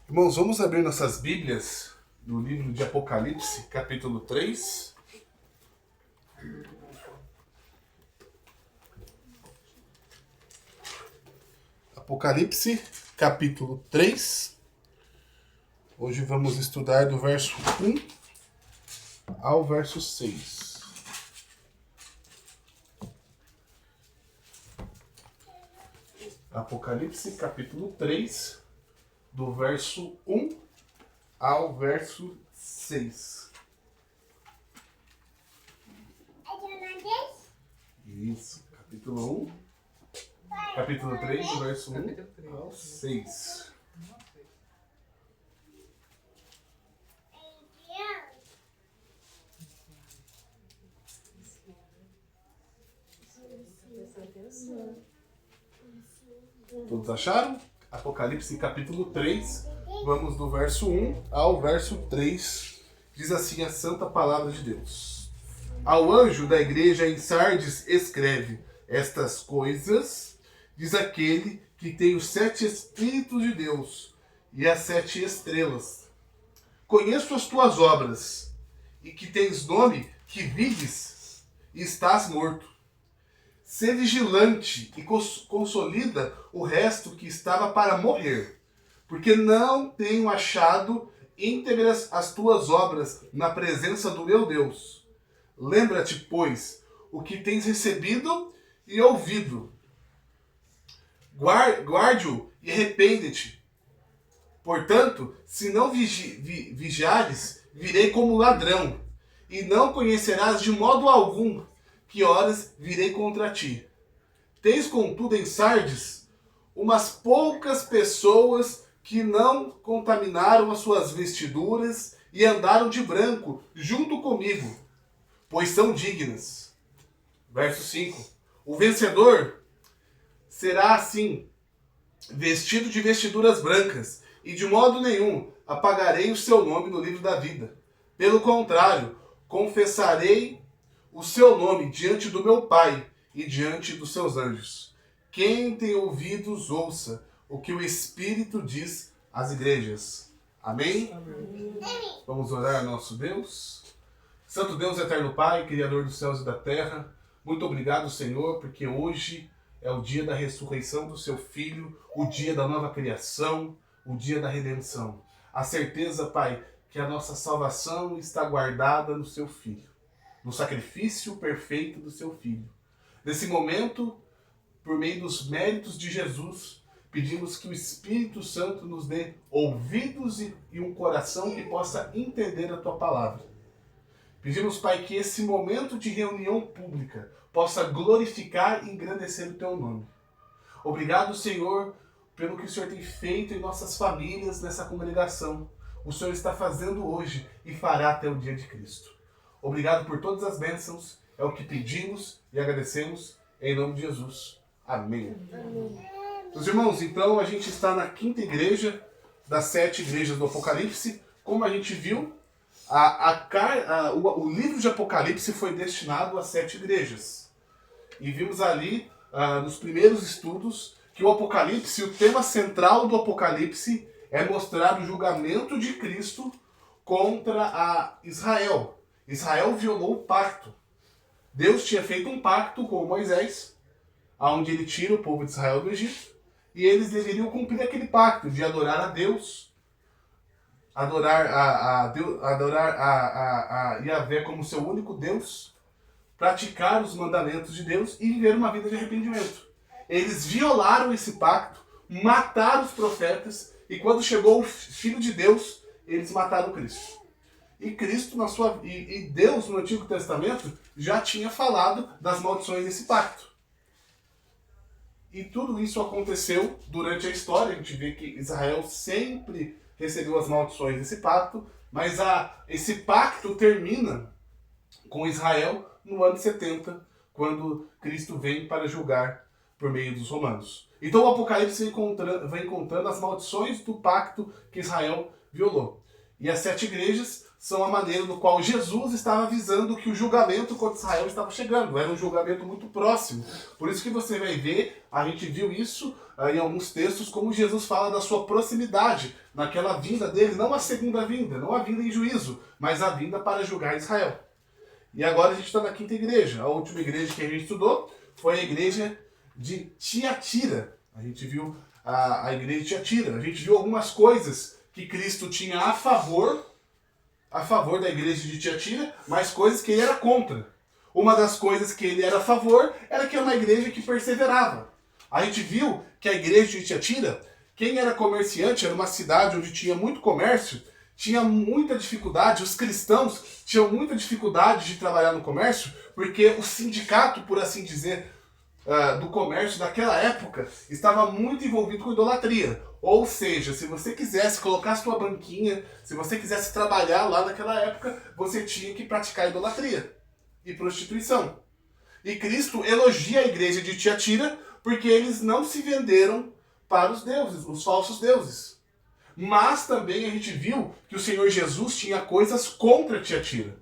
Irmãos, vamos abrir nossas Bíblias no livro de Apocalipse, capítulo 3. Apocalipse, capítulo 3. Hoje vamos estudar do verso 1 ao verso 6. Apocalipse, capítulo 3, do verso 1 ao verso 6. Isso, capítulo 1, capítulo 3, do verso 1 ao 6. Todos acharam? Apocalipse capítulo 3, vamos do verso 1 ao verso 3. Diz assim a santa palavra de Deus. Ao anjo da igreja em Sardes escreve: estas coisas diz aquele que tem os 7 Espíritos de Deus e as 7 estrelas. Conheço as tuas obras, e que tens nome que vives e estás morto. Sê vigilante e consolida o resto que estava para morrer, porque não tenho achado íntegras as tuas obras na presença do meu Deus. Lembra-te, pois, o que tens recebido e ouvido. Guarde-o e arrepende-te. Portanto, se não vigiares, virei como ladrão, e não conhecerás de modo algum que horas virei contra ti. Tens, contudo, em Sardes umas poucas pessoas que não contaminaram as suas vestiduras e andaram de branco junto comigo, pois são dignas. Verso 5. O vencedor será assim, vestido de vestiduras brancas, e de modo nenhum apagarei o seu nome no livro da vida. Pelo contrário, confessarei o seu nome diante do meu Pai e diante dos seus anjos. Quem tem ouvidos, ouça o que o Espírito diz às igrejas. Amém? Amém. Vamos orar ao nosso Deus. Santo Deus, eterno Pai, Criador dos céus e da terra, muito obrigado, Senhor, porque hoje é o dia da ressurreição do seu Filho, o dia da nova criação, o dia da redenção. A certeza, Pai, que a nossa salvação está guardada no seu Filho, no sacrifício perfeito do seu Filho. Nesse momento, por meio dos méritos de Jesus, pedimos que o Espírito Santo nos dê ouvidos e um coração que possa entender a tua palavra. Pedimos, Pai, que esse momento de reunião pública possa glorificar e engrandecer o teu nome. Obrigado, Senhor, pelo que o Senhor tem feito em nossas famílias nessa congregação. O Senhor está fazendo hoje e fará até o dia de Cristo. Obrigado por todas as bênçãos, é o que pedimos e agradecemos, em nome de Jesus. Amém. Amém. Meus irmãos, então a gente está na 5ª igreja das 7 igrejas do Apocalipse. Como a gente viu, o livro de Apocalipse foi destinado a 7 igrejas. E vimos ali, nos primeiros estudos, que o Apocalipse, o tema central do Apocalipse é mostrar o julgamento de Cristo contra a Israel. Israel violou o pacto. Deus tinha feito um pacto com Moisés, onde ele tira o povo de Israel do Egito, e eles deveriam cumprir aquele pacto de adorar a Deus, adorar a Yahvé como seu único Deus, praticar os mandamentos de Deus e viver uma vida de arrependimento. Eles violaram esse pacto, mataram os profetas, e quando chegou o Filho de Deus, eles mataram Cristo. E Cristo, e Deus, no Antigo Testamento, já tinha falado das maldições desse pacto. E tudo isso aconteceu durante a história. A gente vê que Israel sempre recebeu as maldições desse pacto, mas esse pacto termina com Israel no ano 70, quando Cristo vem para julgar por meio dos romanos. Então o Apocalipse vem contando as maldições do pacto que Israel violou. E as 7 igrejas são a maneira no qual Jesus estava avisando que o julgamento contra Israel estava chegando. Era um julgamento muito próximo. Por isso que você vai ver, a gente viu isso em alguns textos como Jesus fala da sua proximidade, naquela vinda dele, não a segunda vinda, não a vinda em juízo, mas a vinda para julgar Israel. E agora a gente está na quinta igreja. A última igreja que a gente estudou foi a igreja de Tiatira. A gente viu a igreja de Tiatira. A gente viu algumas coisas que Cristo tinha a favor da igreja de Tiatira, mas coisas que ele era contra. Uma das coisas que ele era a favor era que era uma igreja que perseverava. A gente viu que a igreja de Tiatira, quem era comerciante, era uma cidade onde tinha muito comércio, tinha muita dificuldade, os cristãos tinham muita dificuldade de trabalhar no comércio, porque o sindicato, por assim dizer, do comércio daquela época estava muito envolvido com idolatria. Ou seja, se você quisesse colocar sua banquinha, se você quisesse trabalhar lá naquela época, você tinha que praticar idolatria e prostituição. E Cristo elogia a igreja de Tiatira porque eles não se venderam para os deuses, os falsos deuses. Mas também a gente viu que o Senhor Jesus tinha coisas contra Tiatira,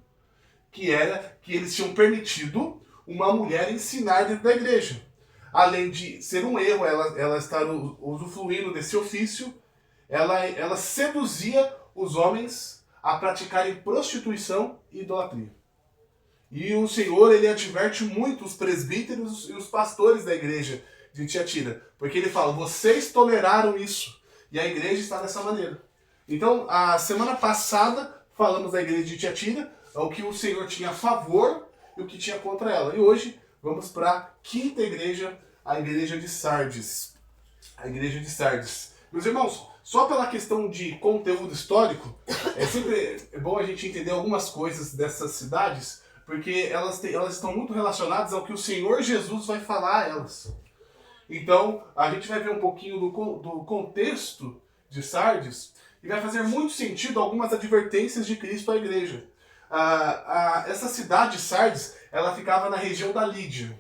que era que eles tinham permitido uma mulher ensinar dentro da igreja. Além de ser um erro ela estar usufruindo desse ofício, ela seduzia os homens a praticarem prostituição e idolatria. E o Senhor, ele adverte muito os presbíteros e os pastores da igreja de Tiatira, porque ele fala, vocês toleraram isso, e a igreja está dessa maneira. Então, a semana passada, falamos da igreja de Tiatira, o que o Senhor tinha a favor e o que tinha contra ela. E hoje, vamos para a quinta igreja, a igreja de Sardes. A igreja de Sardes. Meus irmãos, só pela questão de conteúdo histórico, é sempre bom a gente entender algumas coisas dessas cidades, porque elas estão muito relacionadas ao que o Senhor Jesus vai falar a elas. Então, a gente vai ver um pouquinho do contexto de Sardes e vai fazer muito sentido algumas advertências de Cristo à igreja. Essa cidade de Sardes, ela ficava na região da Lídia.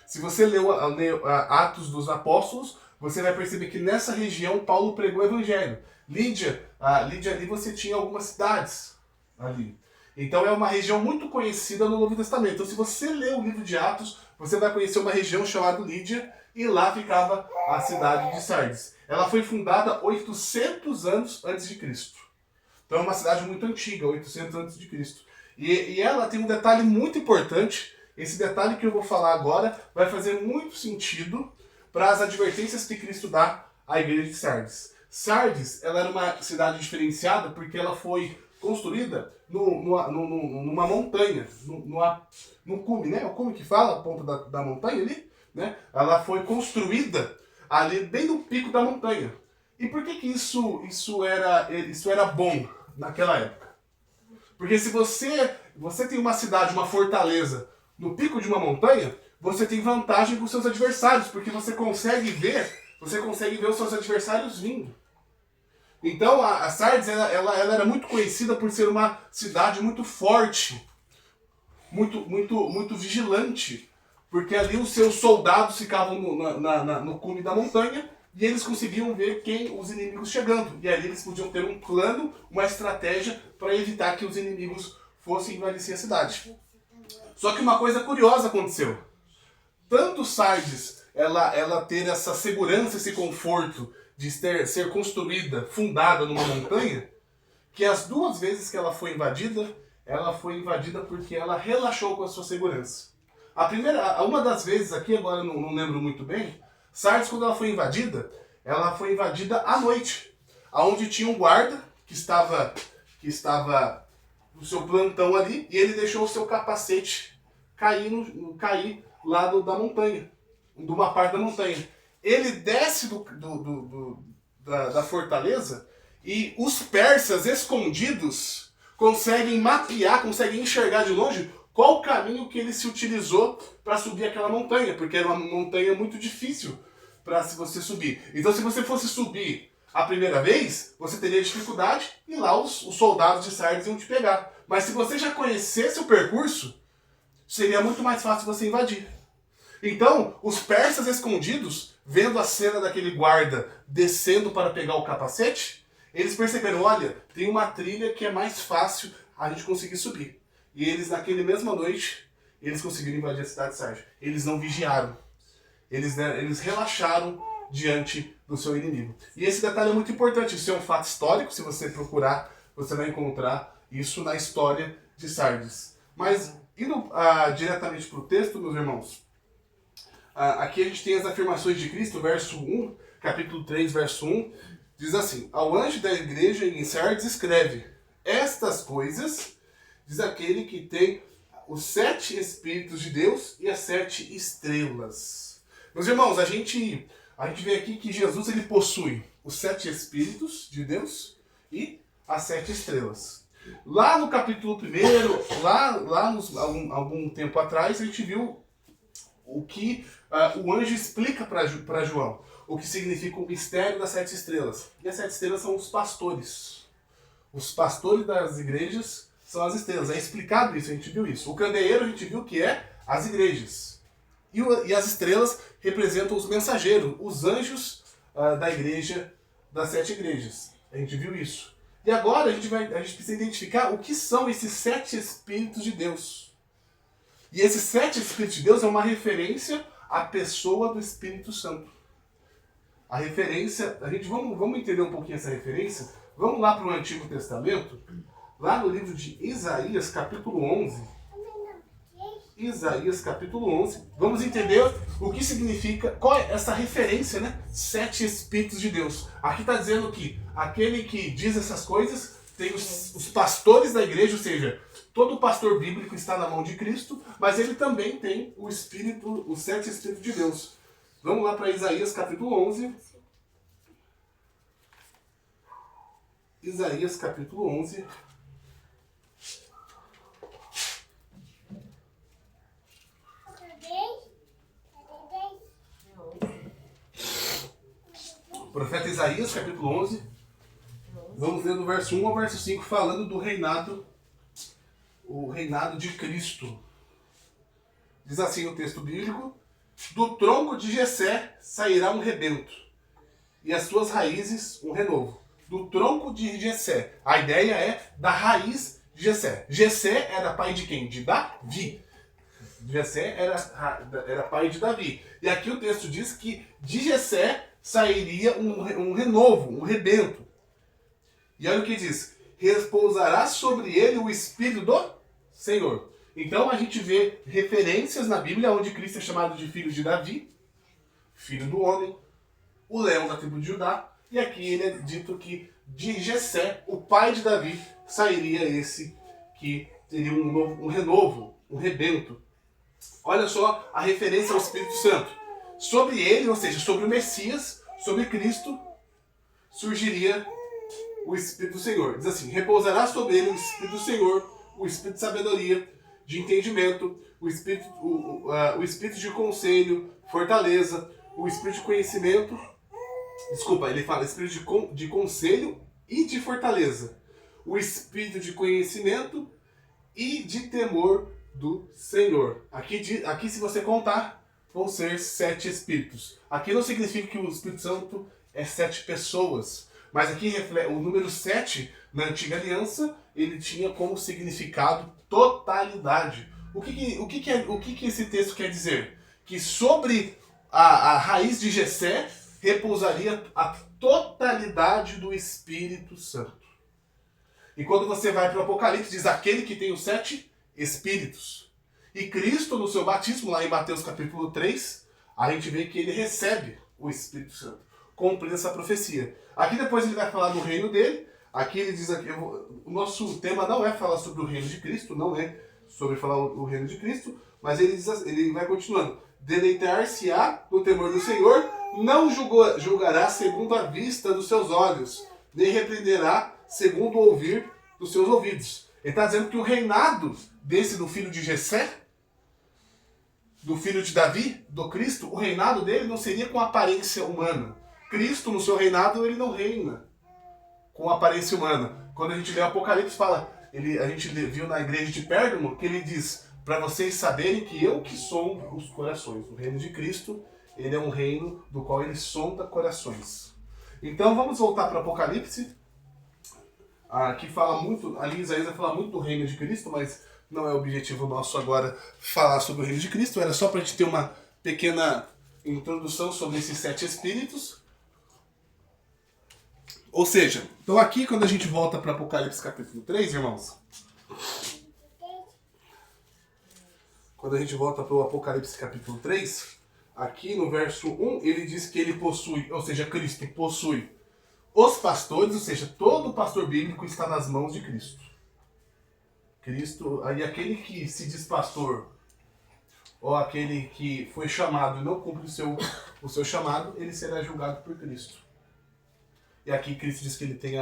Se você leu Atos dos Apóstolos, você vai perceber que nessa região Paulo pregou o evangelho. Lídia ali você tinha algumas cidades ali. Então é uma região muito conhecida no Novo Testamento. Então se você ler o livro de Atos, você vai conhecer uma região chamada Lídia, e lá ficava a cidade de Sardes. Ela foi fundada 800 anos antes de Cristo. Então é uma cidade muito antiga, 800 antes de Cristo. E ela tem um detalhe muito importante. Esse detalhe que eu vou falar agora vai fazer muito sentido para as advertências que Cristo dá à igreja de Sardes. Sardes, ela era uma cidade diferenciada porque ela foi construída numa montanha, no cume, né? O cume que fala, a ponta da montanha ali, né? Ela foi construída ali bem no pico da montanha. E por que isso era bom naquela época? Porque se você tem uma cidade, uma fortaleza, no pico de uma montanha, você tem vantagem com os seus adversários, porque você consegue ver os seus adversários vindo. Então a Sardes ela era muito conhecida por ser uma cidade muito forte, muito vigilante, porque ali os seus soldados ficavam no cume da montanha e eles conseguiam ver os inimigos chegando. E ali eles podiam ter um plano, uma estratégia para evitar que os inimigos fossem invadir a cidade. Só que uma coisa curiosa aconteceu. Tanto Sardes ela ter essa segurança, esse conforto de ser construída, fundada numa montanha, que as duas vezes que ela foi invadida porque ela relaxou com a sua segurança. Uma das vezes aqui, agora eu não lembro muito bem, Sardes, quando ela foi invadida à noite, onde tinha um guarda que estava no seu plantão ali, e ele deixou o seu capacete cair lá da montanha, de uma parte da montanha. Ele desce da fortaleza e os persas escondidos conseguem mapear, conseguem enxergar de longe qual o caminho que ele se utilizou para subir aquela montanha, porque era uma montanha muito difícil para você subir. Então se você fosse subir a primeira vez, você teria dificuldade e lá os soldados de Sardes iam te pegar. Mas se você já conhecesse o percurso, seria muito mais fácil você invadir. Então, os persas escondidos, vendo a cena daquele guarda descendo para pegar o capacete, eles perceberam, olha, tem uma trilha que é mais fácil a gente conseguir subir. E eles, naquela mesma noite, eles conseguiram invadir a cidade de Sardes. Eles não vigiaram. Eles relaxaram diante do seu inimigo. E esse detalhe é muito importante, isso é um fato histórico, se você procurar, você vai encontrar isso na história de Sardes. Mas, indo diretamente para o texto, meus irmãos, aqui a gente tem as afirmações de Cristo, verso 1, capítulo 3, verso 1, diz assim: ao anjo da igreja em Sardes escreve: estas coisas diz aquele que tem os 7 Espíritos de Deus e as 7 estrelas. Meus irmãos, a gente vê aqui que Jesus ele possui os 7 Espíritos de Deus e as 7 estrelas. Lá no capítulo 1, algum tempo atrás, a gente viu o que o anjo explica para João, o que significa o mistério das 7 estrelas. E as 7 estrelas são os pastores. Os pastores das igrejas são as estrelas. É explicado isso, a gente viu isso. O candeeiro a gente viu que é as igrejas. E as estrelas representam os mensageiros, os anjos da igreja, das 7 igrejas. A gente viu isso. E agora a gente precisa identificar o que são esses 7 Espíritos de Deus. E esses 7 Espíritos de Deus é uma referência à pessoa do Espírito Santo. A referência, vamos entender um pouquinho essa referência? Vamos lá para o Antigo Testamento, lá no livro de Isaías, capítulo 11. Isaías, capítulo 11. Vamos entender o que significa, qual é essa referência, né? 7 Espíritos de Deus. Aqui está dizendo que aquele que diz essas coisas tem os pastores da igreja, ou seja, todo pastor bíblico está na mão de Cristo, mas ele também tem o Espírito, os 7 Espíritos de Deus. Vamos lá para Isaías, capítulo 11. Isaías, capítulo 11. Profeta Isaías, capítulo 11. Vamos ler do verso 1 ao verso 5, falando do reinado, o reinado de Cristo. Diz assim o texto bíblico: do tronco de Jessé sairá um rebento, e as suas raízes um renovo. Do tronco de Jessé. A ideia é da raiz de Jessé. Jessé era pai de quem? De Davi. Jessé era pai de Davi. E aqui o texto diz que de Jessé sairia um renovo, um rebento. E olha o que diz: repousará sobre ele o Espírito do Senhor. Então a gente vê referências na Bíblia onde Cristo é chamado de filho de Davi, filho do homem, o leão da tribo de Judá. E aqui ele é dito que de Jessé, o pai de Davi, sairia esse que teria um renovo, um rebento. Olha só a referência ao Espírito Santo. Sobre ele, ou seja, sobre o Messias, sobre Cristo, surgiria o Espírito do Senhor. Diz assim: repousará sobre ele o Espírito do Senhor, o Espírito de sabedoria, de entendimento, o Espírito de conselho, fortaleza, o Espírito de conhecimento. Desculpa, ele fala Espírito de conselho e de fortaleza. O Espírito de conhecimento e de temor do Senhor. Aqui se você contar, vão ser 7 Espíritos. Aqui não significa que o Espírito Santo é 7 pessoas. Mas aqui o número 7, na Antiga Aliança, ele tinha como significado totalidade. O que esse texto quer dizer? Que sobre a raiz de Jessé repousaria a totalidade do Espírito Santo. E quando você vai para o Apocalipse, diz aquele que tem os 7 Espíritos. E Cristo, no seu batismo, lá em Mateus capítulo 3, a gente vê que ele recebe o Espírito Santo, cumprindo essa profecia. Aqui depois ele vai falar do reino dele. Aqui ele diz, o nosso tema não é falar sobre o reino de Cristo, não é sobre falar o reino de Cristo, mas ele vai continuando. Deleitar-se-á no temor do Senhor, não julgará segundo a vista dos seus olhos, nem repreenderá segundo o ouvir dos seus ouvidos. Ele está dizendo que o reinado do filho de Jessé, do filho de Davi, do Cristo, o reinado dele não seria com aparência humana. Cristo, no seu reinado, ele não reina com aparência humana. Quando a gente lê o Apocalipse, a gente viu na igreja de Pérgamo, que ele diz, para vocês saberem que eu que som os corações. O reino de Cristo, ele é um reino do qual ele sonda corações. Então vamos voltar para o Apocalipse. Aqui fala muito, ali Isaías vai falar muito do reino de Cristo, mas não é o objetivo nosso agora falar sobre o reino de Cristo. Era só para a gente ter uma pequena introdução sobre esses 7 espíritos. Ou seja, então aqui quando a gente volta para Apocalipse capítulo 3, irmãos, quando a gente volta para o Apocalipse capítulo 3, aqui no verso 1, ele diz que ele possui, ou seja, Cristo possui os pastores, ou seja, todo pastor bíblico está nas mãos de Cristo. Cristo, aí aquele que se diz pastor, ou aquele que foi chamado e não cumpre o seu chamado, ele será julgado por Cristo. E aqui Cristo diz que ele tem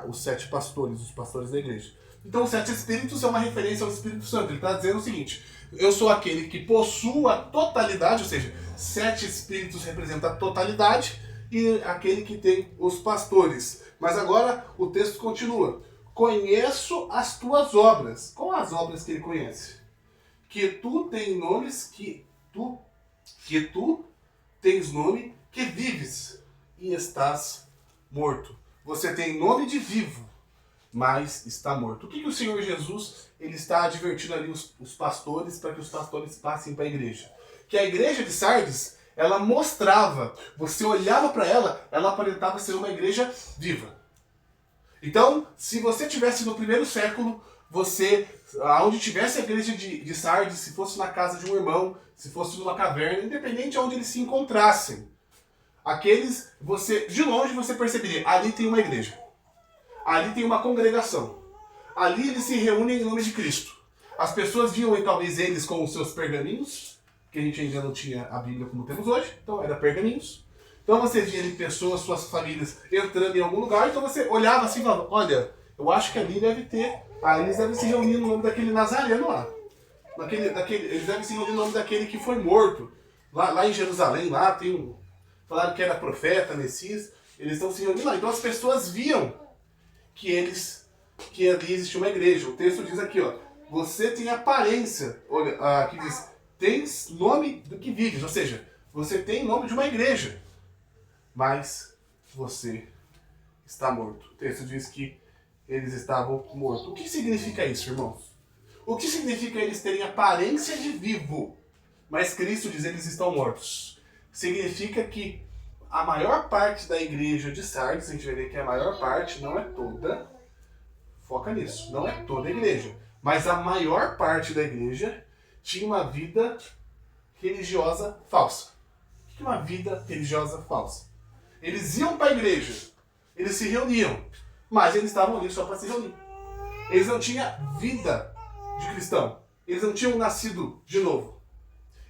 os 7 pastores, os pastores da igreja. Então os 7 espíritos é uma referência ao Espírito Santo. Ele está dizendo o seguinte: eu sou aquele que possui a totalidade, ou seja, 7 espíritos representam a totalidade, e aquele que tem os pastores. Mas agora o texto continua. Conheço as tuas obras. Qual as obras que ele conhece? Que tu tens nomes, que tu tens nome, que vives e estás morto. Você tem nome de vivo, mas está morto. O que o Senhor Jesus ele está advertindo ali os pastores, para que os pastores passem para a igreja? Que a igreja de Sardes, ela mostrava, você olhava para ela, ela aparentava ser uma igreja viva. Então, se você tivesse no primeiro século, você, aonde tivesse a igreja de Sardes, se fosse na casa de um irmão, se fosse numa caverna, independente de onde eles se encontrassem, aqueles, de longe você perceberia, ali tem uma igreja, ali tem uma congregação, ali eles se reúnem em nome de Cristo. As pessoas viam talvez eles com os seus pergaminhos, que a gente ainda não tinha a Bíblia como temos hoje, então era pergaminhos. Então você via ali pessoas, suas famílias entrando em algum lugar, então você olhava assim e falava, olha, eu acho que ali deve ter, eles devem se reunir no nome daquele Nazareno lá. Eles devem se reunir no nome daquele que foi morto. Lá em Jerusalém, lá tem falaram que era profeta, Messias, eles estão se reunindo lá. Então as pessoas viam que ali existia uma igreja. O texto diz aqui, ó, você tem aparência, olha, aqui diz, tens nome do que vives, ou seja, você tem nome de uma igreja, mas você está morto. O texto diz que eles estavam mortos. O que significa isso, irmãos? O que significa eles terem aparência de vivo, mas Cristo diz que eles estão mortos? Significa que a maior parte da igreja de Sardes, a gente vai ver que a maior parte, não é toda, foca nisso, não é toda a igreja, mas a maior parte da igreja tinha uma vida religiosa falsa. O que é uma vida religiosa falsa? Eles iam para a igreja, eles se reuniam, mas eles estavam ali só para se reunir. Eles não tinham vida de cristão, eles não tinham nascido de novo,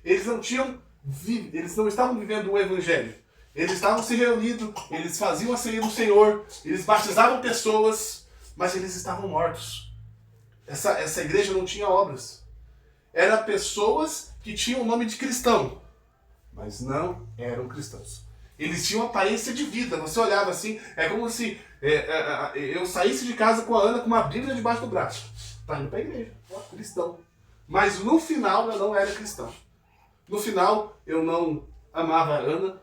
eles não estavam vivendo o evangelho. Eles estavam se reunindo, eles faziam a ceia do Senhor, eles batizavam pessoas, mas eles estavam mortos. Essa igreja não tinha obras. Eram pessoas que tinham o nome de cristão, mas não eram cristãos. Eles tinham aparência de vida. Você olhava assim, é como se eu saísse de casa com a Ana com uma Bíblia debaixo do braço. Tá indo para a igreja, ó, cristão. Mas no final eu não era cristão. No final eu não amava a Ana,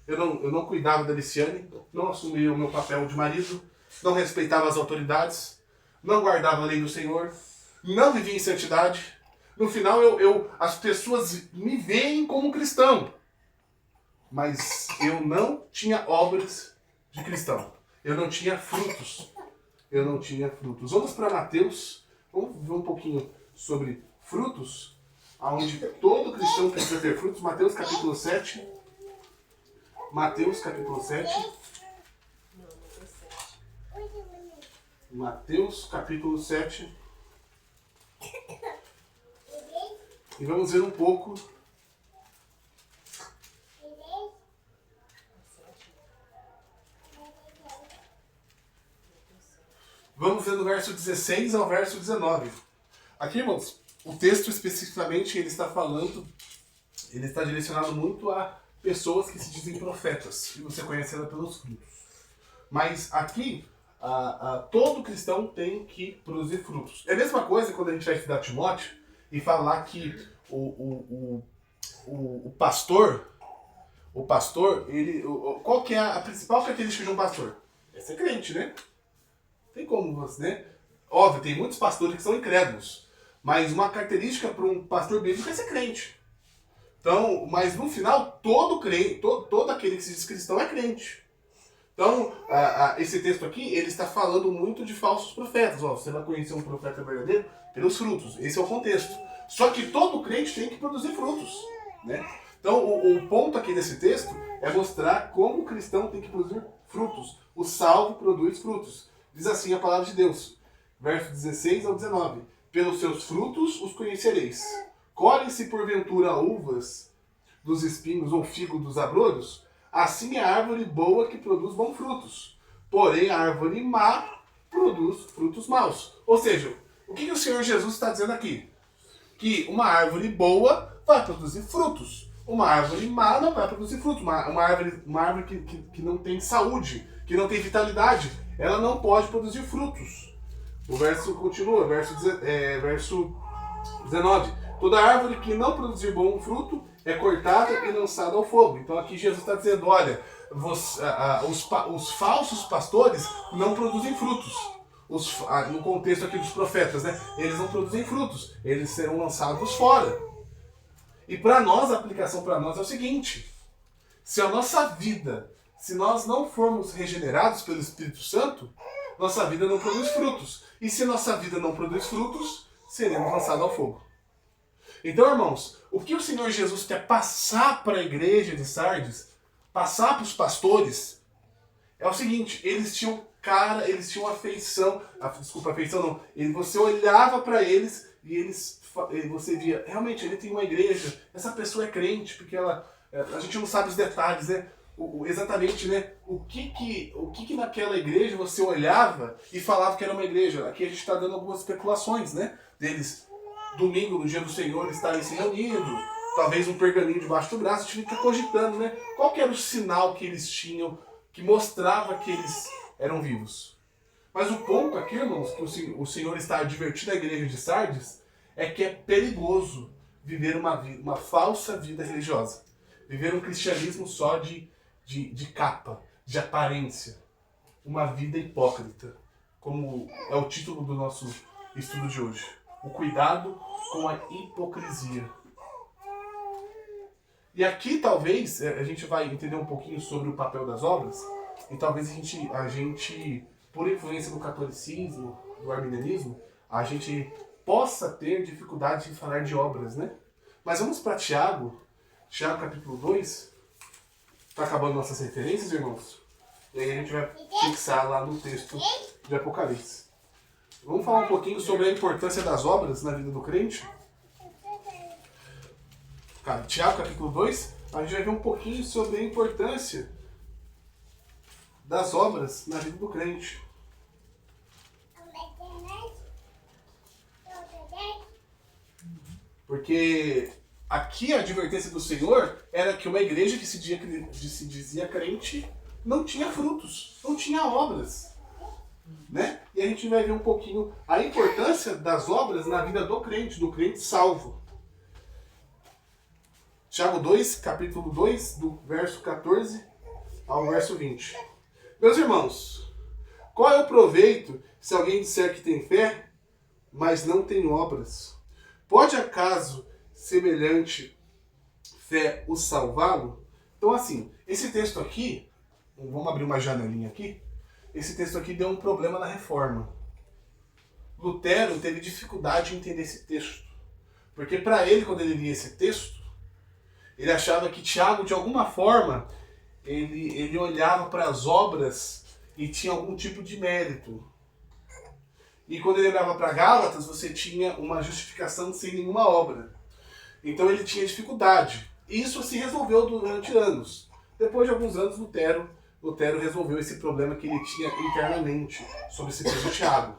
eu não cuidava da Liciane, não assumia o meu papel de marido, não respeitava as autoridades, não guardava a lei do Senhor, não vivia em santidade. No final as pessoas me veem como cristão, mas eu não tinha obras de cristão. Eu não tinha frutos. Vamos para Mateus, vamos ver um pouquinho sobre frutos, onde todo cristão precisa ter frutos. Mateus capítulo 7. Mateus capítulo 7. Mateus capítulo 7. E vamos ver um pouco. Vamos ver do verso 16 ao verso 19. Aqui, irmãos, o texto especificamente ele está falando, ele está direcionado muito a pessoas que se dizem profetas, e você conhece ela pelos frutos. Mas aqui, todo cristão tem que produzir frutos. É a mesma coisa quando a gente vai estudar Timóteo e falar que o pastor, qual que é a principal característica de um pastor? É ser crente, né? Tem como você, né? Óbvio, tem muitos pastores que são incrédulos, mas uma característica para um pastor bíblico é ser crente. Então, mas no final, todo crente, todo aquele que se diz cristão é crente. Então, esse texto aqui, ele está falando muito de falsos profetas. Ó, você vai conhecer um profeta verdadeiro pelos frutos. Esse é o contexto. Só que todo crente tem que produzir frutos, né? Então, o ponto aqui desse texto é mostrar como o cristão tem que produzir frutos. O salvo produz frutos. Diz assim a palavra de Deus, verso 16 ao 19. Pelos seus frutos os conhecereis. Colhem-se porventura uvas dos espinhos ou figo dos abrolhos? Assim é a árvore boa que produz bons frutos. Porém, a árvore má produz frutos maus. Ou seja, o que o Senhor Jesus está dizendo aqui? Que uma árvore boa vai produzir frutos. Uma árvore má não vai produzir frutos. Uma árvore que não tem saúde, que não tem vitalidade, ela não pode produzir frutos. O verso continua, verso 19. Toda árvore que não produzir bom fruto é cortada e lançada ao fogo. Então aqui Jesus está dizendo, olha, os falsos pastores não produzem frutos. No contexto aqui dos profetas, né? Eles não produzem frutos, eles serão lançados fora. E para nós, a aplicação para nós é o seguinte: se a nossa vida, se nós não formos regenerados pelo Espírito Santo, nossa vida não produz frutos. E se nossa vida não produz frutos, seremos lançados ao fogo. Então, irmãos, o que o Senhor Jesus quer passar para a igreja de Sardes, passar para os pastores, é o seguinte: eles tinham afeição, afeição não, você olhava para eles e você via, realmente, ele tem uma igreja, essa pessoa é crente, porque a gente não sabe os detalhes, né? Exatamente, né? O que naquela igreja você olhava e falava que era uma igreja. Aqui a gente está dando algumas especulações, né? Deles, domingo, no dia do Senhor, estarem se reunindo, talvez um pergaminho debaixo do braço, a gente fica cogitando, né? Qual que era o sinal que eles tinham que mostrava que eles eram vivos? Mas o ponto aqui, irmãos, que o Senhor está advertindo a igreja de Sardes, é que é perigoso viver uma falsa vida religiosa. Viver um cristianismo só de capa, de aparência. Uma vida hipócrita, como é o título do nosso estudo de hoje. O cuidado com a hipocrisia. E aqui talvez a gente vai entender um pouquinho sobre o papel das obras, e talvez a gente por influência do catolicismo, do arminianismo, a gente possa ter dificuldade em falar de obras, né? Mas vamos para Tiago capítulo 2. Está acabando nossas referências, irmãos? E aí a gente vai fixar lá no texto de Apocalipse. Vamos falar um pouquinho sobre a importância das obras na vida do crente? Tiago capítulo 2, a gente vai ver um pouquinho sobre a importância das obras na vida do crente. Porque aqui a advertência do Senhor era que uma igreja que se dizia crente não tinha frutos, não tinha obras, né? E a gente vai ver um pouquinho a importância das obras na vida do crente salvo. Tiago 2, capítulo 2, do verso 14 ao verso 20. Meus irmãos, qual é o proveito se alguém disser que tem fé, mas não tem obras? Pode acaso semelhante fé o salvá-lo? Então assim, esse texto aqui, vamos abrir uma janelinha aqui, esse texto aqui deu um problema na Reforma. Lutero teve dificuldade em entender esse texto, porque para ele, quando ele lia esse texto, ele achava que Tiago, de alguma forma, ele olhava para as obras e tinha algum tipo de mérito. E quando ele olhava para Gálatas, você tinha uma justificação sem nenhuma obra. Então ele tinha dificuldade. Isso se resolveu durante anos. Depois de alguns anos, Lutero resolveu esse problema que ele tinha internamente sobre esse texto de Tiago.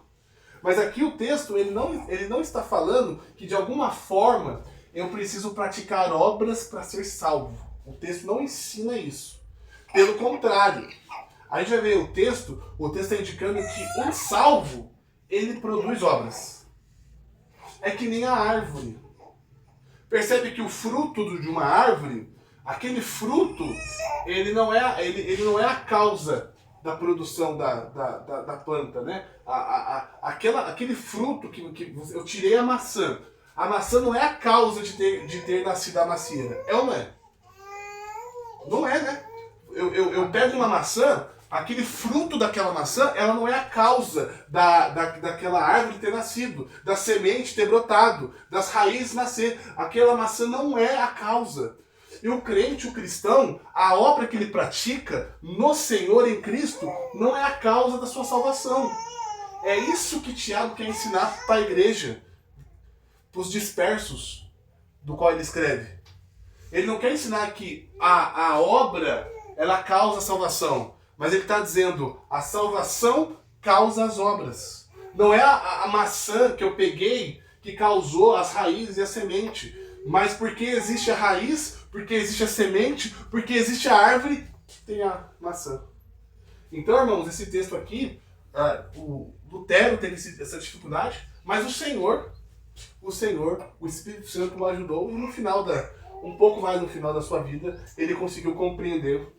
Mas aqui o texto ele não está falando que de alguma forma eu preciso praticar obras para ser salvo. O texto não ensina isso. Pelo contrário, a gente vai ver o texto está indicando que um salvo, ele produz obras. É que nem a árvore. Percebe que o fruto de uma árvore, aquele fruto, ele não é a causa da produção da planta, né? Aquele fruto que eu tirei a maçã, A maçã não é a causa de ter nascido a macieira. É ou não é? Não é, né? Eu pego uma maçã, aquele fruto daquela maçã, ela não é a causa daquela árvore ter nascido, da semente ter brotado, das raízes nascer. Aquela maçã não é a causa. E o crente, o cristão, a obra que ele pratica no Senhor em Cristo não é a causa da sua salvação. É isso que Tiago quer ensinar para a igreja, para os dispersos do qual ele escreve. Ele não quer ensinar que a obra ela causa a salvação, mas ele está dizendo a salvação causa as obras. Não é a maçã que eu peguei que causou as raízes e a semente, mas porque existe a raiz, porque existe a semente, porque existe a árvore, tem a maçã. Então, irmãos, esse texto aqui, o Lutero teve essa dificuldade, mas o Senhor, o Espírito Santo o ajudou, e no final um pouco mais no final da sua vida, ele conseguiu compreender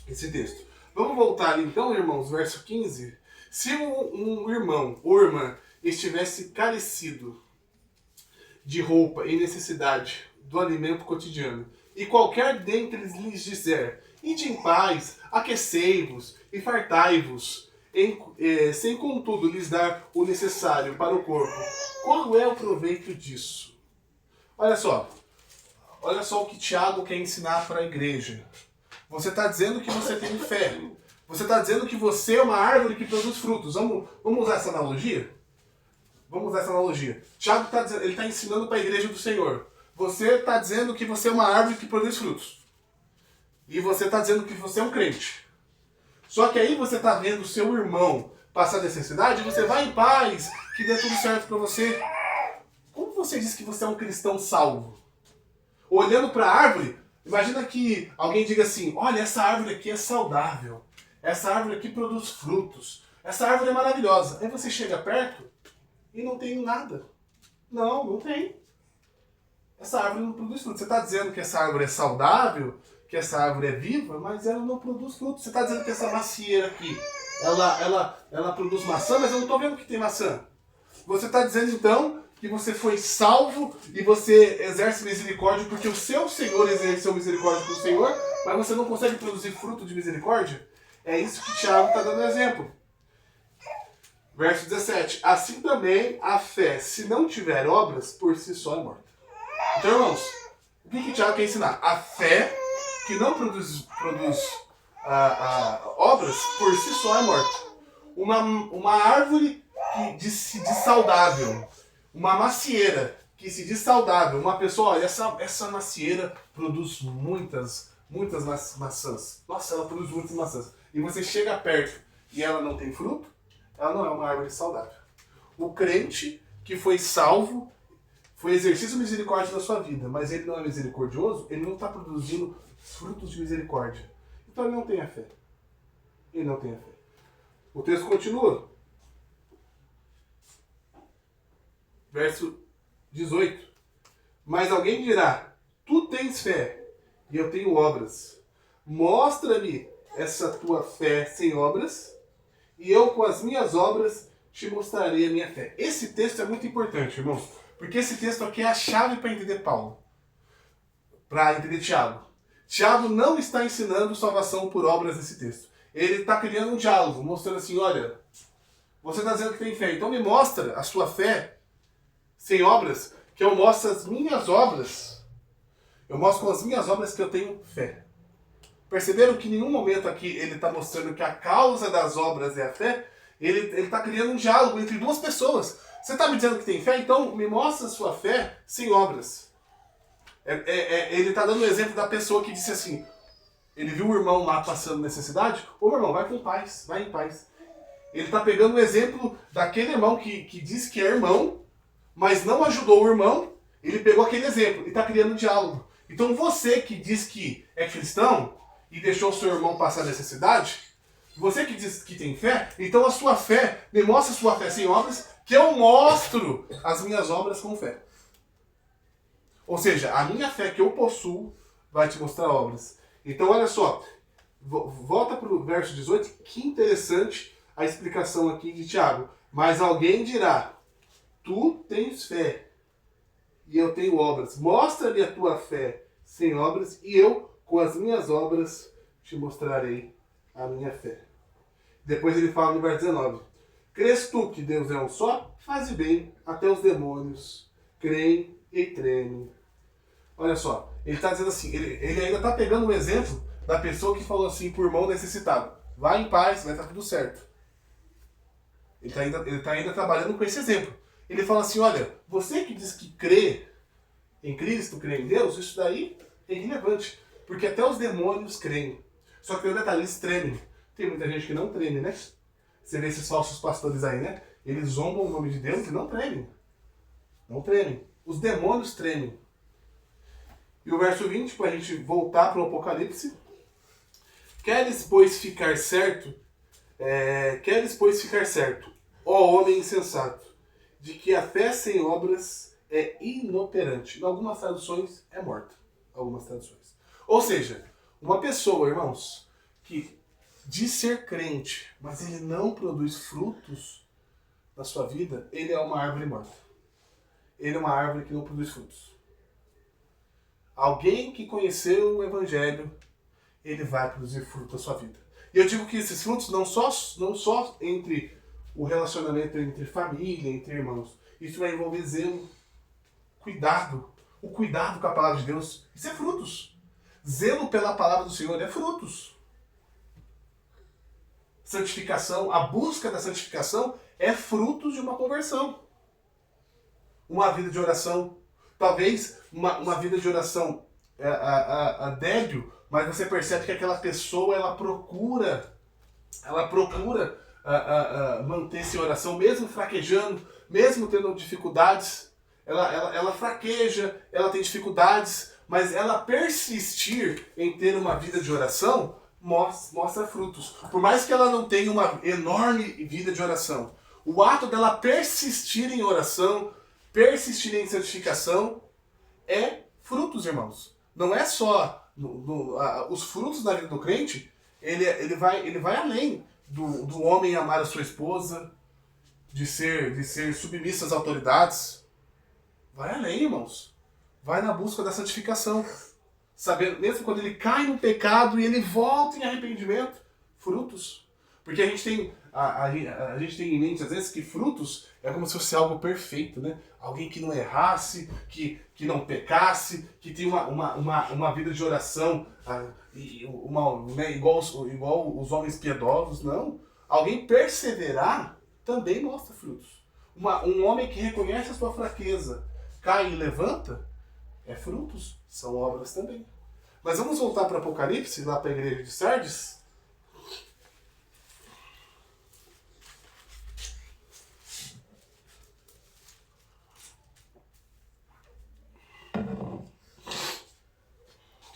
esse texto. Vamos voltar então, irmãos, verso 15. Se um irmão ou irmã estivesse carecido de roupa e necessidade do alimento cotidiano, e qualquer dentre lhes disser, ide em paz, aquecei-vos e fartai-vos, sem contudo lhes dar o necessário para o corpo, qual é o proveito disso? Olha só o que Tiago quer ensinar para a igreja. Você está dizendo que você tem fé. Você está dizendo que você é uma árvore que produz frutos. Vamos usar essa analogia? Vamos usar essa analogia. Tiago está dizendo, ele está ensinando para a igreja do Senhor. Você está dizendo que você é uma árvore que produz frutos. E você está dizendo que você é um crente. Só que aí você está vendo o seu irmão passar necessidade e você vai em paz, que dê tudo certo para você. Como você diz que você é um cristão salvo? Olhando para a árvore, imagina que alguém diga assim, olha, essa árvore aqui é saudável. Essa árvore aqui produz frutos. Essa árvore é maravilhosa. Aí você chega perto e não tem nada. Não tem. Essa árvore não produz frutos. Você está dizendo que essa árvore é saudável, que essa árvore é viva, mas ela não produz frutos. Você está dizendo que essa macieira aqui, ela produz maçã, mas eu não estou vendo que tem maçã. Você está dizendo então que você foi salvo e você exerce misericórdia porque o seu Senhor exerceu misericórdia com o Senhor, mas você não consegue produzir fruto de misericórdia? É isso que Tiago está dando exemplo. Verso 17. Assim também a fé, se não tiver obras, por si só é morta. Então, irmãos, o que Tiago quer ensinar? A fé que não produz obras, por si só é morta. Uma árvore que se diz saudável, uma macieira que se diz saudável, uma pessoa, olha, essa macieira produz muitas maçãs. Nossa, ela produz muitas maçãs. E você chega perto e ela não tem fruto, ela não é uma árvore saudável. O crente que foi salvo, foi exercício de misericórdia na sua vida, mas ele não é misericordioso, ele não está produzindo frutos de misericórdia. Então ele não tem a fé. Ele não tem a fé. O texto continua. Verso 18. Mas alguém dirá, tu tens fé, e eu tenho obras. Mostra-me essa tua fé sem obras, e eu com as minhas obras te mostrarei a minha fé. Esse texto é muito importante, irmãos, porque esse texto aqui é a chave para entender Paulo, para entender Tiago. Tiago não está ensinando salvação por obras nesse texto. Ele está criando um diálogo, mostrando assim, olha, você está dizendo que tem fé, então me mostra a sua fé sem obras, que eu mostro as minhas obras. Eu mostro com as minhas obras que eu tenho fé. Perceberam que em nenhum momento aqui ele está mostrando que a causa das obras é a fé? Ele está criando um diálogo entre duas pessoas. Você está me dizendo que tem fé? Então me mostra a sua fé sem obras. Ele está dando o exemplo da pessoa que disse assim, ele viu o irmão lá passando necessidade, ô meu irmão, vai com paz, vai em paz. Ele está pegando o exemplo daquele irmão que diz que é irmão, mas não ajudou o irmão, ele pegou aquele exemplo e está criando um diálogo. Então você que diz que é cristão e deixou o seu irmão passar necessidade, você que diz que tem fé, então a sua fé, me mostra a sua fé sem obras, que eu mostro as minhas obras com fé. Ou seja, a minha fé que eu possuo vai te mostrar obras. Então olha só, volta para o verso 18, que interessante a explicação aqui de Tiago. Mas alguém dirá, tu tens fé, e eu tenho obras. Mostra-me a tua fé sem obras, e eu, com as minhas obras, te mostrarei a minha fé. Depois ele fala no verso 19. Crês tu que Deus é um só? Faze bem, até os demônios creem e tremem. Olha só, ele está dizendo assim, ele ainda está pegando um exemplo da pessoa que falou assim por irmão necessitado. Vá em paz, vai estar tudo certo. Ele está ainda trabalhando com esse exemplo. Ele fala assim, olha, você que diz que crê em Cristo, crê em Deus, isso daí é irrelevante. Porque até os demônios creem. Só que o detalhe, eles tremem. Tem muita gente que não treme, né? Você vê esses falsos pastores aí, né? Eles zombam o nome de Deus e não tremem. Não tremem. Os demônios tremem. E o verso 20, para a gente voltar para o Apocalipse. Queres, pois, ficar certo, ó homem insensato, de que a fé sem obras é inoperante. Em algumas traduções, é morta. Algumas traduções. Ou seja, uma pessoa, irmãos, que diz ser crente, mas ele não produz frutos na sua vida, ele é uma árvore morta. Ele é uma árvore que não produz frutos. Alguém que conheceu o Evangelho, ele vai produzir fruto na sua vida. E eu digo que esses frutos não só entre o relacionamento entre família, entre irmãos. Isso vai envolver zelo, cuidado. O cuidado com a palavra de Deus, isso é frutos. Zelo pela palavra do Senhor é frutos. Santificação, a busca da santificação é frutos de uma conversão. Uma vida de oração. Talvez uma vida de oração débil, mas você percebe que aquela pessoa ela procura manter-se em oração, mesmo fraquejando, mesmo tendo dificuldades. Ela fraqueja, ela tem dificuldades, mas ela persistir em ter uma vida de oração mostra frutos. Por mais que ela não tenha uma enorme vida de oração, o ato dela persistir em oração, persistir em santificação, é frutos, irmãos. Não é só os frutos da vida do crente, ele vai além do homem amar a sua esposa, de ser submisso às autoridades. Vai além, irmãos. Vai na busca da santificação. Sabendo, mesmo quando ele cai no pecado e ele volta em arrependimento, frutos. Porque a gente tem em mente, às vezes, que frutos é como se fosse algo perfeito, né? Alguém que não errasse, que não pecasse, que tem uma vida de oração igual os homens piedosos. Não. Alguém perseverar também mostra frutos. Um homem que reconhece a sua fraqueza, cai e levanta, é frutos, são obras também. Mas vamos voltar para Apocalipse, lá para a igreja de Sardes.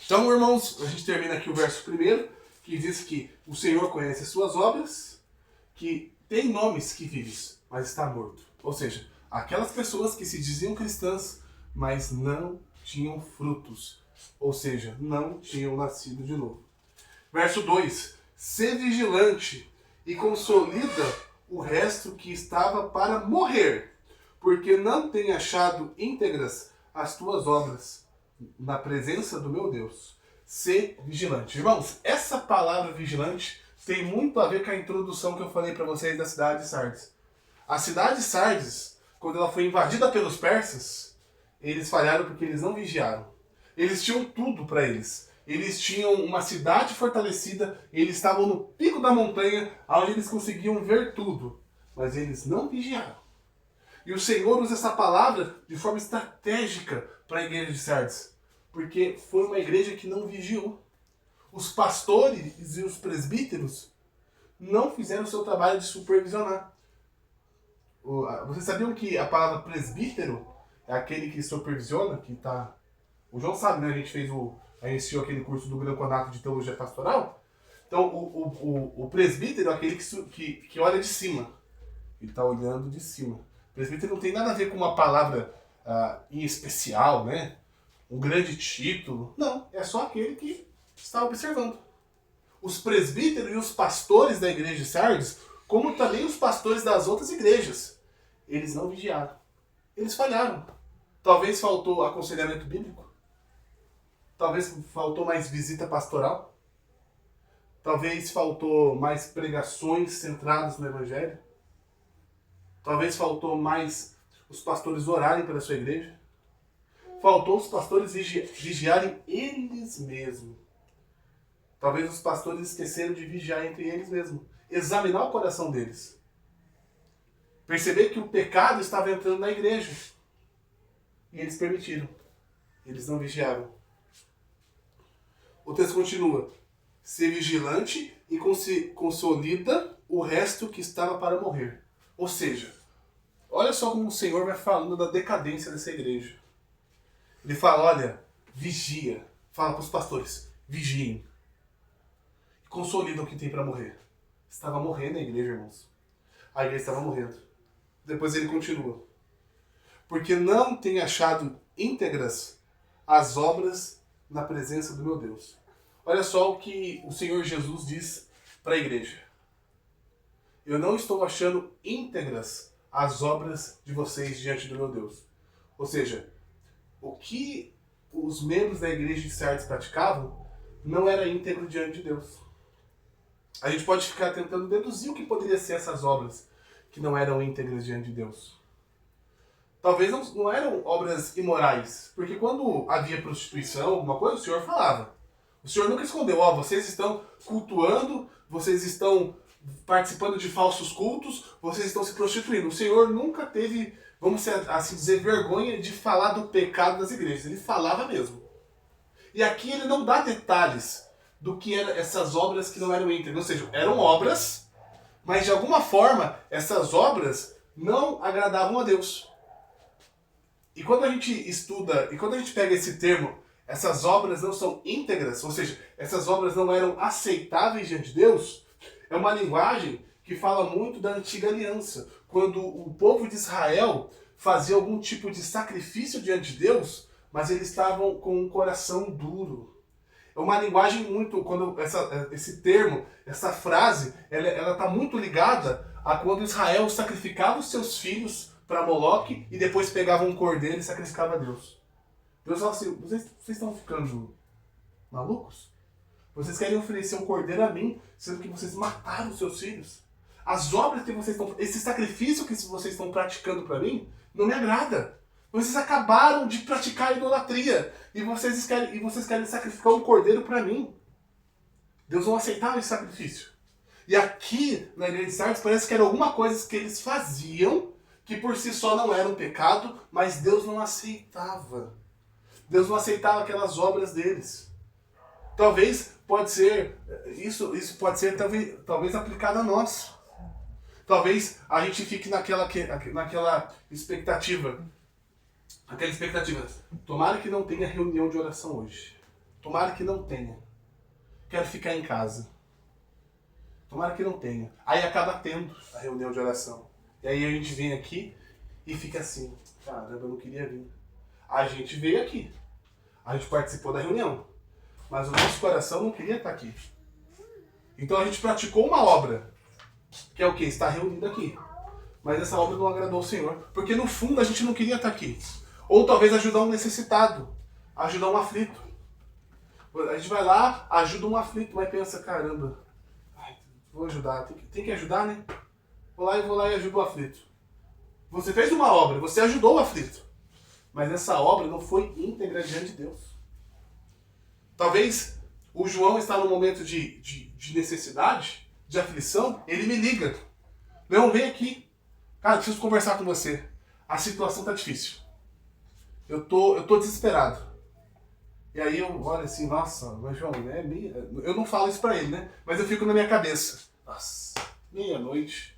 Então, irmãos, a gente termina aqui o verso 1, que diz que o Senhor conhece as suas obras, que tem nomes que vives, mas está morto. Ou seja, aquelas pessoas que se diziam cristãs, mas não tinham frutos. Ou seja, não tinham nascido de novo. Verso 2. Sê vigilante e consolida o resto que estava para morrer, porque não tem achado íntegras as tuas obras na presença do meu Deus. Sê vigilante. Irmãos, essa palavra vigilante tem muito a ver com a introdução que eu falei para vocês da cidade de Sardes. A cidade de Sardes, quando ela foi invadida pelos persas, eles falharam porque eles não vigiaram. Eles tinham tudo para eles. Eles tinham uma cidade fortalecida, eles estavam no pico da montanha, onde eles conseguiam ver tudo. Mas eles não vigiaram. E o Senhor usa essa palavra de forma estratégica para a igreja de Sardes. Porque foi uma igreja que não vigiou. Os pastores e os presbíteros não fizeram o seu trabalho de supervisionar. Vocês sabiam que a palavra presbítero é aquele que supervisiona, que está... O João sabe, né? A gente iniciou aquele curso do Granconato de Teologia Pastoral. Então, o presbítero é aquele que olha de cima. Ele está olhando de cima. Presbítero não tem nada a ver com uma palavra em especial, né? Um grande título. Não, é só aquele que está observando. Os presbíteros e os pastores da igreja de Sardes, como também os pastores das outras igrejas, eles não vigiaram. Eles falharam. Talvez faltou aconselhamento bíblico. Talvez faltou mais visita pastoral. Talvez faltou mais pregações centradas no Evangelho. Talvez faltou mais os pastores orarem pela sua igreja. Faltou os pastores vigiarem eles mesmos. Talvez os pastores esqueceram de vigiar entre eles mesmos. Examinar o coração deles. Perceber que o pecado estava entrando na igreja. E eles permitiram. Eles não vigiaram. O texto continua. Ser vigilante e consolida o resto que estava para morrer. Ou seja, olha só como o Senhor vai falando da decadência dessa igreja. Ele fala, olha, vigia. Fala para os pastores, vigiem. Consolida o que tem para morrer. Estava morrendo a igreja, irmãos. A igreja estava morrendo. Depois ele continua. Porque não tem achado íntegras as obras na presença do meu Deus. Olha só o que o Senhor Jesus diz para a igreja. Eu não estou achando íntegras as obras de vocês diante do meu Deus. Ou seja, o que os membros da igreja de Sardes praticavam não era íntegro diante de Deus. A gente pode ficar tentando deduzir o que poderia ser essas obras que não eram íntegras diante de Deus. Talvez não eram obras imorais, porque quando havia prostituição, alguma coisa, o Senhor falava. O Senhor nunca escondeu, vocês estão cultuando, vocês estão participando de falsos cultos, vocês estão se prostituindo. O Senhor nunca teve, vamos assim dizer, vergonha de falar do pecado das igrejas. Ele falava mesmo. E aqui ele não dá detalhes do que eram essas obras que não eram íntegras. Ou seja, eram obras, mas de alguma forma essas obras não agradavam a Deus. E quando a gente estuda, e quando a gente pega esse termo, essas obras não são íntegras, ou seja, essas obras não eram aceitáveis diante de Deus, é uma linguagem que fala muito da antiga aliança. Quando o povo de Israel fazia algum tipo de sacrifício diante de Deus, mas eles estavam com um coração duro. É uma linguagem muito, quando esse termo, essa frase, ela está muito ligada a quando Israel sacrificava os seus filhos para Moloque e depois pegava um cordeiro e sacrificava a Deus. Deus fala assim, vocês estão ficando malucos? Vocês querem oferecer um cordeiro a mim, sendo que vocês mataram os seus filhos? As obras que vocês estão, esse sacrifício que vocês estão praticando para mim, não me agrada. Vocês acabaram de praticar a idolatria e vocês querem sacrificar um cordeiro para mim. Deus não aceitava esse sacrifício. E aqui, na igreja de Sardes, parece que era alguma coisa que eles faziam que por si só não era um pecado, mas Deus não aceitava. Deus não aceitava aquelas obras deles. Talvez pode ser, isso pode ser talvez aplicado a nós. Talvez a gente fique naquela expectativa. Aquela expectativa. Tomara que não tenha reunião de oração hoje. Tomara que não tenha. Quero ficar em casa. Tomara que não tenha. Aí acaba tendo a reunião de oração. E aí a gente vem aqui e fica assim. Caramba, eu não queria vir. A gente veio aqui. A gente participou da reunião. Mas o nosso coração não queria estar aqui. Então a gente praticou uma obra. Que é o quê? Estar reunido aqui. Mas essa obra não agradou ao Senhor. Porque no fundo a gente não queria estar aqui. Ou talvez ajudar um necessitado. Ajudar um aflito. A gente vai lá, ajuda um aflito, mas pensa, caramba, vou ajudar. Tem que ajudar, né? Vou lá e ajudo o aflito. Você fez uma obra, você ajudou o aflito. Mas essa obra não foi íntegra diante de Deus. Talvez o João está num momento de necessidade, de aflição, ele me liga. Leão, vem aqui. Cara, preciso conversar com você. A situação tá difícil. Eu tô desesperado. E aí eu olho assim, nossa, mas João, eu não falo isso pra ele, né? Mas eu fico na minha cabeça. Nossa, meia-noite.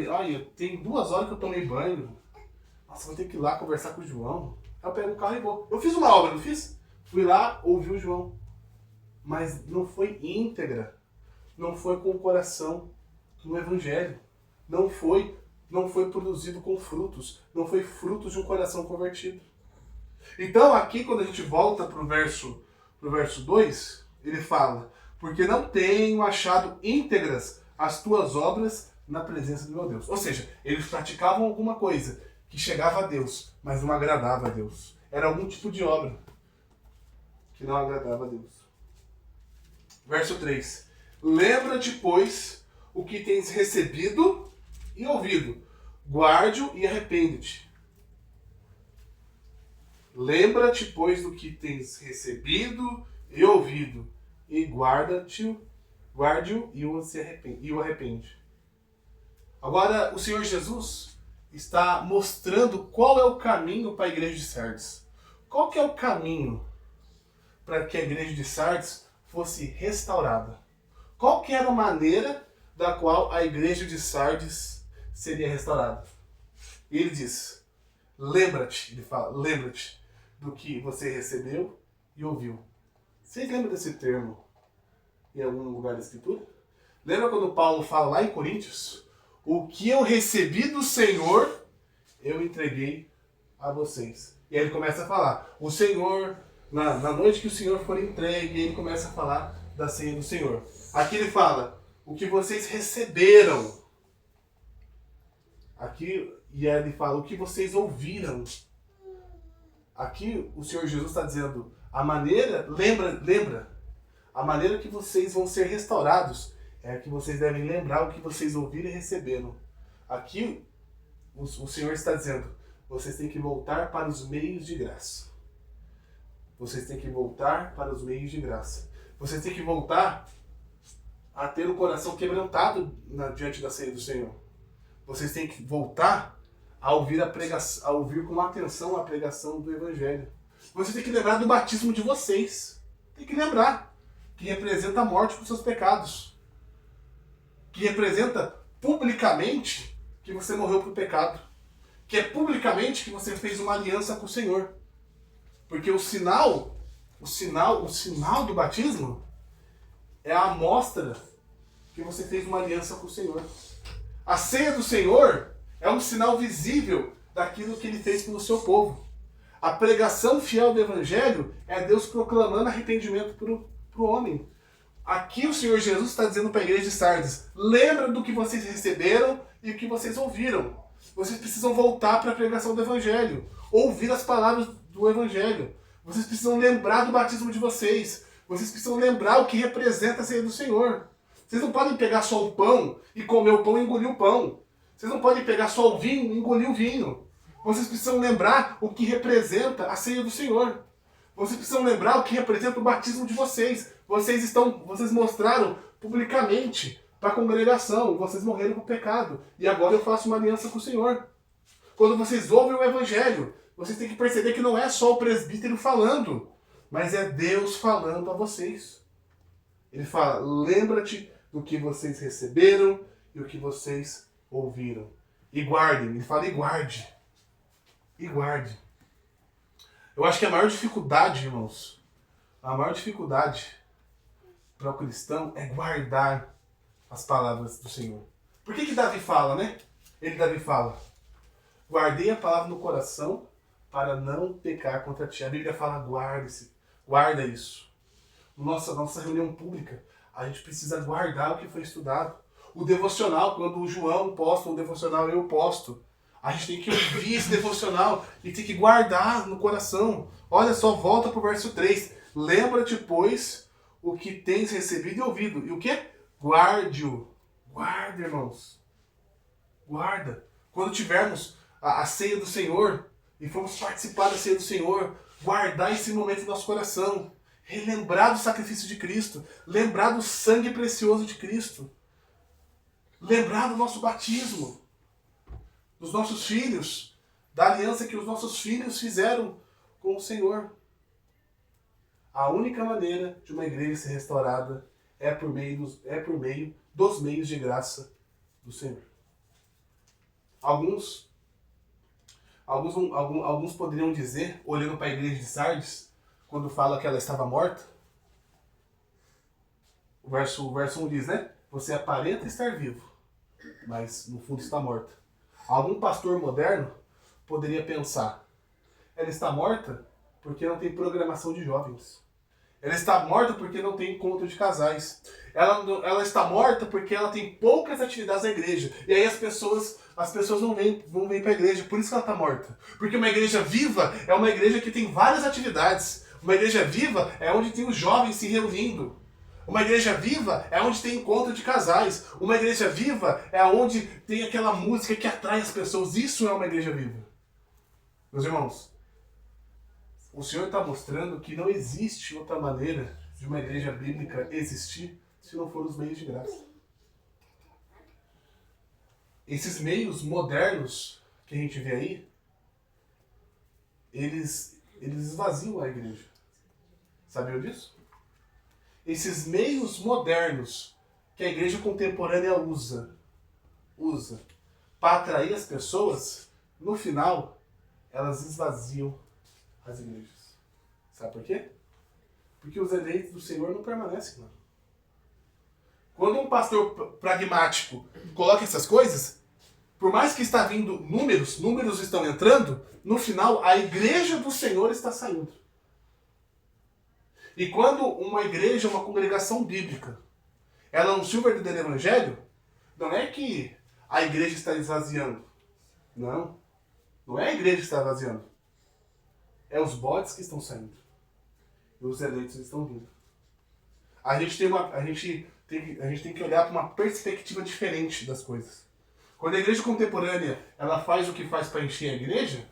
Olha, tem 2 horas que eu tomei banho. Nossa, vou ter que ir lá conversar com o João. Aí eu pego o carro e vou. Eu fiz uma obra, não fiz? Fui lá, ouvi o João. Mas não foi íntegra. Não foi com o coração no Evangelho. Não foi produzido com frutos. Não foi frutos de um coração convertido. Então aqui quando a gente volta pro verso 2, ele fala, porque não tenho achado íntegras as tuas obras na presença do meu Deus. Ou seja, eles praticavam alguma coisa que chegava a Deus, mas não agradava a Deus. Era algum tipo de obra que não agradava a Deus. Verso 3. Lembra-te, pois, o que tens recebido e ouvido. Guarde-o e arrepende-te. Lembra-te, pois, do que tens recebido e ouvido. E guarde-o e o arrepende. Agora, o Senhor Jesus está mostrando qual é o caminho para a igreja de Sardes. Qual que é o caminho para que a igreja de Sardes fosse restaurada? Qual que era a maneira da qual a igreja de Sardes seria restaurada? E ele diz, lembra-te, ele fala, lembra-te do que você recebeu e ouviu. Vocês lembram desse termo em algum lugar da Escritura? Lembra quando Paulo fala lá em Coríntios? O que eu recebi do Senhor, eu entreguei a vocês. E aí ele começa a falar, o Senhor, na noite que o Senhor for entregue, ele começa a falar da ceia do Senhor. Aqui ele fala, o que vocês receberam. Aqui, e aí ele fala, o que vocês ouviram. Aqui o Senhor Jesus está dizendo, a maneira, lembra, a maneira que vocês vão ser restaurados é que vocês devem lembrar o que vocês ouviram e receberam. Aqui o Senhor está dizendo, vocês têm que voltar para os meios de graça. Vocês têm que voltar para os meios de graça. Vocês têm que voltar a ter o coração quebrantado diante da ceia do Senhor. Vocês têm que voltar a ouvir a pregação, a ouvir com atenção a pregação do Evangelho. Vocês têm que lembrar do batismo de vocês. Tem que lembrar que representa a morte por seus pecados. Que representa publicamente que você morreu para o pecado. Que é publicamente que você fez uma aliança com o Senhor. Porque o sinal do batismo é a amostra que você fez uma aliança com o Senhor. A ceia do Senhor é um sinal visível daquilo que ele fez pelo seu povo. A pregação fiel do Evangelho é Deus proclamando arrependimento para o homem. Aqui o Senhor Jesus está dizendo para a igreja de Sardes, lembra do que vocês receberam e o que vocês ouviram. Vocês precisam voltar para a pregação do Evangelho, ouvir as palavras do Evangelho. Vocês precisam lembrar do batismo de vocês. Vocês precisam lembrar o que representa a ceia do Senhor. Vocês não podem pegar só o pão e comer o pão e engolir o pão. Vocês não podem pegar só o vinho e engolir o vinho. Vocês precisam lembrar o que representa a ceia do Senhor. Vocês precisam lembrar o que representa o batismo de vocês. Vocês mostraram publicamente para a congregação, vocês morreram por pecado. E agora eu faço uma aliança com o Senhor. Quando vocês ouvem o Evangelho, vocês têm que perceber que não é só o presbítero falando, mas é Deus falando a vocês. Ele fala, lembra-te do que vocês receberam e o que vocês ouviram. E guardem. Ele fala, e guarde. E guarde. Eu acho que a maior dificuldade, irmãos, a maior dificuldade para o cristão é guardar as palavras do Senhor. Por que Davi fala, né? Davi fala, guardei a palavra no coração para não pecar contra ti. A Bíblia fala, guarda isso. Nossa reunião pública, a gente precisa guardar o que foi estudado. O devocional, quando o João posta um devocional, eu posto. A gente tem que ouvir esse devocional e tem que guardar no coração. Olha só, volta para o verso 3. Lembra-te, pois, o que tens recebido e ouvido. E o que? Guarde-o. Guarda, irmãos. Guarda. Quando tivermos a ceia do Senhor e formos participar da ceia do Senhor, guardar esse momento no nosso coração. Relembrar do sacrifício de Cristo. Lembrar do sangue precioso de Cristo. Lembrar do nosso batismo. Dos nossos filhos. Da aliança que os nossos filhos fizeram com o Senhor. A única maneira de uma igreja ser restaurada é por meio dos meios de graça do Senhor. Alguns poderiam dizer, olhando para a igreja de Sardes, quando fala que ela estava morta, o verso 1 diz, né? Você aparenta estar vivo, mas no fundo está morta. Algum pastor moderno poderia pensar, ela está morta porque não tem programação de jovens. Ela está morta porque não tem encontro de casais. Ela está morta porque ela tem poucas atividades na igreja. E aí as pessoas as pessoas não vêm para a igreja, por isso que ela está morta. Porque uma igreja viva é uma igreja que tem várias atividades. Uma igreja viva é onde tem os jovens se reunindo. Uma igreja viva é onde tem encontro de casais. Uma igreja viva é onde tem aquela música que atrai as pessoas. Isso é uma igreja viva. Meus irmãos, o Senhor está mostrando que não existe outra maneira de uma igreja bíblica existir se não for os meios de graça. Esses meios modernos que a gente vê aí, eles esvaziam a igreja. Sabiam disso? Esses meios modernos que a igreja contemporânea usa para atrair as pessoas, no final, elas esvaziam as igrejas. Sabe por quê? Porque os eleitos do Senhor não permanecem lá. Quando um pastor pragmático coloca essas coisas, por mais que está vindo números estão entrando, no final a igreja do Senhor está saindo. E quando uma igreja, uma congregação bíblica, ela anuncia o verdadeiro evangelho, não é que a igreja está esvaziando. Não. Não é a igreja que está esvaziando. É os bodes que estão saindo. E os eleitos estão vindo. A gente tem que olhar para uma perspectiva diferente das coisas. Quando a igreja contemporânea ela faz o que faz para encher a igreja,